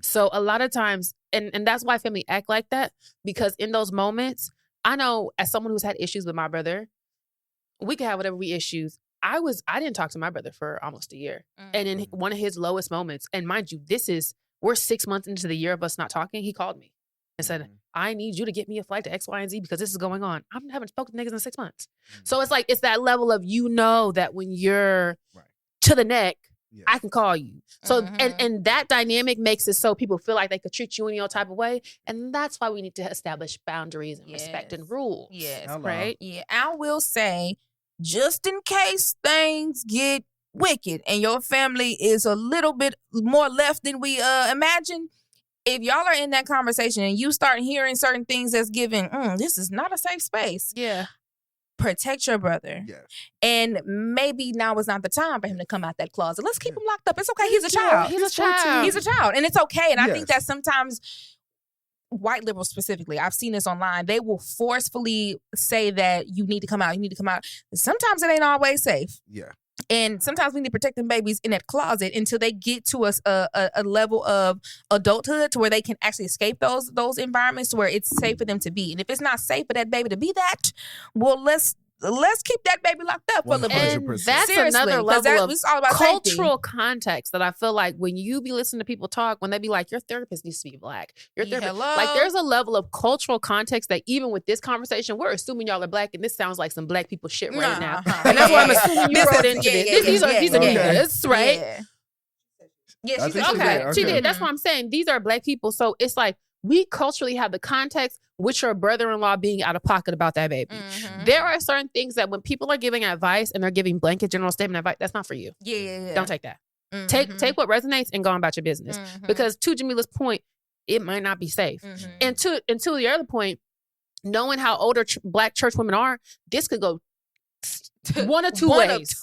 So a lot of times, and that's why family act like that, because in those moments, I know as someone who's had issues with my brother, we can have whatever issues. I didn't talk to my brother for almost a year. And in one of his lowest moments, and mind you, we're 6 months into the year of us not talking, he called me and said, I need you to get me a flight to X, Y, and Z because this is going on. I haven't spoken to niggas in 6 months. So it's like, it's that level of, that when you're to the neck, I can call you. So, and that dynamic makes it so people feel like they could treat you any old type of way. And that's why we need to establish boundaries and respect and rules. Yes. Right? Yeah. I will say, just in case things get wicked and your family is a little bit more left than we imagine, if y'all are in that conversation and you start hearing certain things that's given, this is not a safe space. Yeah. Protect your brother. Yes. And maybe now is not the time for him to come out that closet. Let's keep him locked up. It's okay. He's a child. He's a child. He's a child. And it's okay. And I think that sometimes white liberals specifically, I've seen this online, they will forcefully say that you need to come out. You need to come out. Sometimes it ain't always safe. Yeah. And sometimes we need to protect them babies in that closet until they get to a level of adulthood to where they can actually escape those environments to where it's safe for them to be. And if it's not safe for that baby to be that, well, let's let's keep that baby locked up for a little bit. And that's Seriously, another level of it's all about cultural safety. context that I feel like when you be listening to people talk, when they be like, your therapist needs to be Black. Your therapist, Hello? like there's a level of cultural context that even with this conversation, we're assuming y'all are Black, and this sounds like some Black people shit right now. And that's why I'm assuming you wrote into this. These are guests, right? Yeah, she did. That's what I'm saying. These are Black people. So it's like we culturally have the context with your brother-in-law being out of pocket about that baby. There are certain things that when people are giving advice and they're giving blanket general statement advice, that's not for you. Don't take that. Take what resonates and go on about your business. Because to Jamila's point, it might not be safe. And to the other point, knowing how older Black church women are, this could go one of two ways.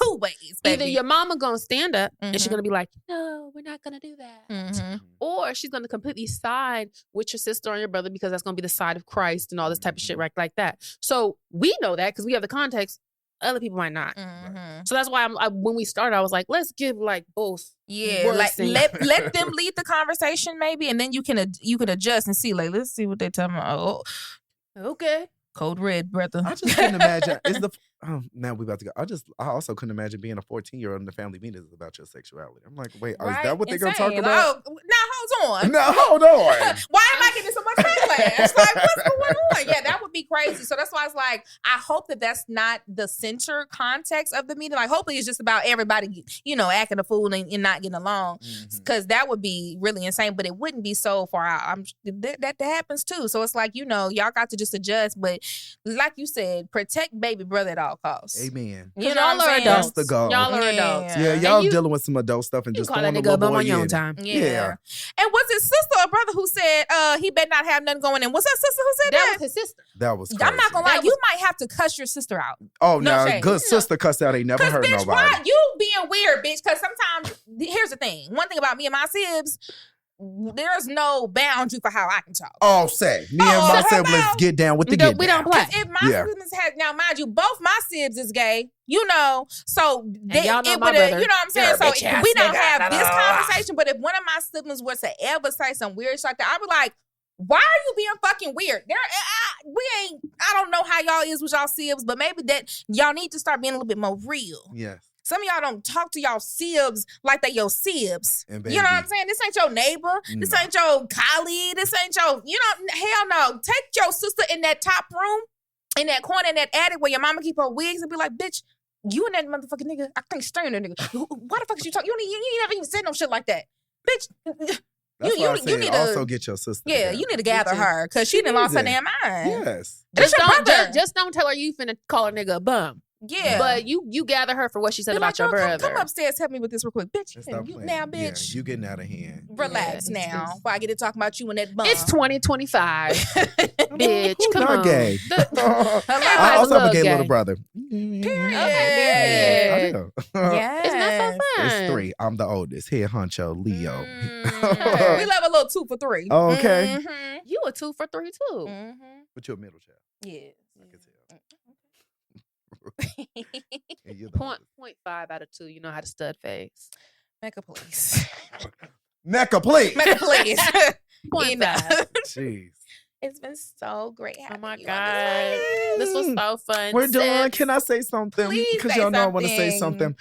Baby. Either your mama gonna stand up and she's gonna be like, no, we're not gonna do that. Or she's gonna completely side with your sister or your brother because that's gonna be the side of Christ and all this type of shit right like that. So we know that because we have the context. Other people might not. So that's why when we started, I was like, let's give like both. Yeah, like let them lead the conversation maybe, and then you can adjust and see. Like, let's see what they tell me. Oh, okay. Code red, brother. I just couldn't imagine. Now we about to go. I also couldn't imagine being a 14-year-old in the family meeting is about your sexuality. I'm like, wait, is that what they're going to talk about? Now, hold on. No, hold on. Why am I getting so much backlash? Like, what's going on? Yeah, that would be crazy. So that's why it's like, I hope that that's not the center context of the meeting. Like, hopefully it's just about everybody, acting a fool and not getting along. Because that would be really insane, but it wouldn't be so far out. That happens too. So it's like, y'all got to just adjust. But like you said, protect baby brother at all costs. Amen. Y'all are adults. That's the goal. Y'all are adults. Yeah, y'all dealing with some adult stuff and just call that throwing a nigga little bum boy on your in. own time. Yeah. And was it sister or brother who said he better not have nothing going in? Was that sister who said that? That was his sister. That was crazy. I'm not gonna lie, you might have to cuss your sister out. Oh, no, good sister cussed out ain't never hurt bitch, nobody. Why you being weird, bitch? Because sometimes, here's the thing. One thing about me and my sibs, there's no boundary for how I can talk. Oh, say. Me and my siblings get down with the get We down. don't play. If my siblings had, now mind you, both my sibs is gay, so y'all know it my would have, brother. you know what I'm saying? You're a So bitch-ass we don't nigga. have this conversation, but if one of my siblings were to ever say some weird shit like that, I'd be like, why are you being fucking weird? I don't know how y'all is with y'all sibs, but maybe that y'all need to start being a little bit more real. Yes. Some of y'all don't talk to y'all sibs like they your sibs. You know baby, what I'm saying? This ain't your neighbor. This ain't your colleague. This ain't your, hell no. Take your sister in that top room, in that corner, in that attic where your mama keep her wigs and be like, bitch, you and that motherfucking nigga, I can't stand that nigga. Why the fuck is you talking? You never even said no shit like that. Bitch, That's why I said also get your sister. Yeah, you need to gather her because she done lost her damn mind. Yes. Just don't tell her you finna call a nigga a bum. Yeah. But you gather her for what she said about your brother. Come upstairs, help me with this real quick. Bitch, now, bitch. Yeah, you getting out of hand. Relax now. Before I get to talking about you and that bum. It's 2025. Bitch, come on. Gay. I also have a gay little brother. Period. I know. Yes. Isn't that so fun? It's 3. I'm the oldest. Head honcho, Leo. We love a little 2 for 3. Oh, okay. You a 2 for 3 too. But you're a middle child. Yeah. I can tell. 0.5 out of 2. You know how to stud face. Mecca, please. Mecca, please. Mecca, please. 0.5. Jeez. It's been so great having Oh my you God. This was so fun. We're doing. Can I say something? Please Because say y'all know I want to say something. something.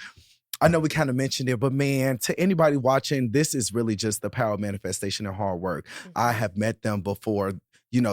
I know we kind of mentioned it, but man, to anybody watching, this is really just the power of manifestation and hard work. I have met them before.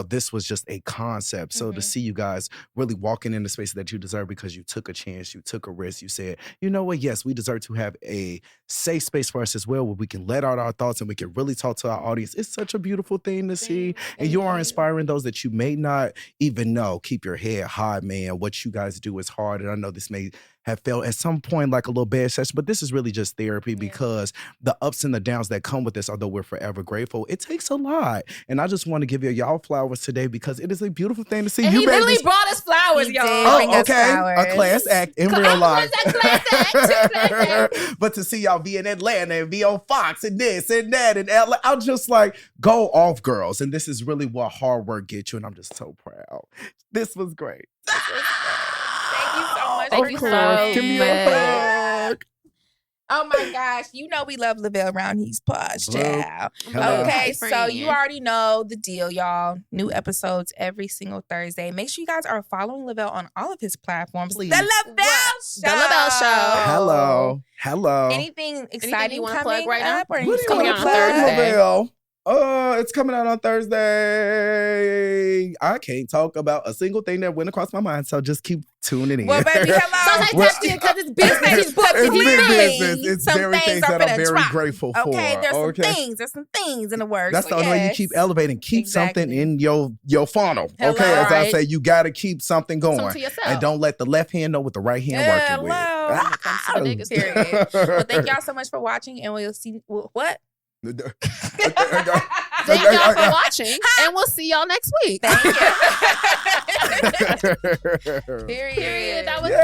This was just a concept. So to see you guys really walking in the space that you deserve because you took a chance, you took a risk, you said, you know what, yes, we deserve to have a safe space for us as well where we can let out our thoughts and we can really talk to our audience. It's such a beautiful thing to see. And you are inspiring those that you may not even know. Keep your head high, man. What you guys do is hard. And I know this may have felt at some point like a little bad session, but this is really just therapy because the ups and the downs that come with this, although we're forever grateful, it takes a lot. And I just want to give y'all flowers today because it is a beautiful thing to see. And you he literally brought us flowers, y'all. Oh, okay. A class act in real life. But to see y'all be in Atlanta and be on Fox and this and that and LA, I'm just like, go off, girls. And this is really what hard work gets you. And I'm just so proud. This was great. Thank you so much. Thank you so Give me a hug. Oh my gosh. You know we love Lavelle around these pods, child. Hello. Okay, Hi, so friend. you already know the deal, y'all. New episodes every single Thursday. Make sure you guys are following Lavelle on all of his platforms. Please. The Lavelle Show. The Lavelle Show. Hello. Anything exciting you wanna coming plug right now? up? Or What do you coming want out to on plug, Thursday? Lavelle? It's coming out on Thursday. I can't talk about a single thing that went across my mind, so just keep tuning in. Well, baby, hello. So they touched you because it's business. It's big business. It's Some very things are that I'm finna very drop. grateful for. Okay, there's some things in the works. That's the only way you keep elevating. Keep something Exactly. in your funnel. Hello. Okay, as I Right. say, you got to keep something going. Something to yourself. And don't let the left hand know what the right hand working with. Hello. When it comes to the niggas, Period. Well, thank y'all so much for watching, and we'll see what. Thank y'all for watching, and we'll see y'all next week. Thank you. Period. That was so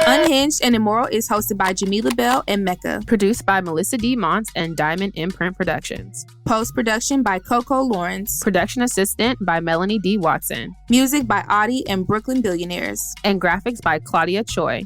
fun. Unhinged and Immoral is hosted by Jamila and Mecca. Produced by Melissa D. Montz and Diamond MPrint Productions. Post-production by Coco Lawrence. Production assistant by Melanie D. Watson. Music by Audie and Brooklyn Billionaires. And graphics by Claudia Choi.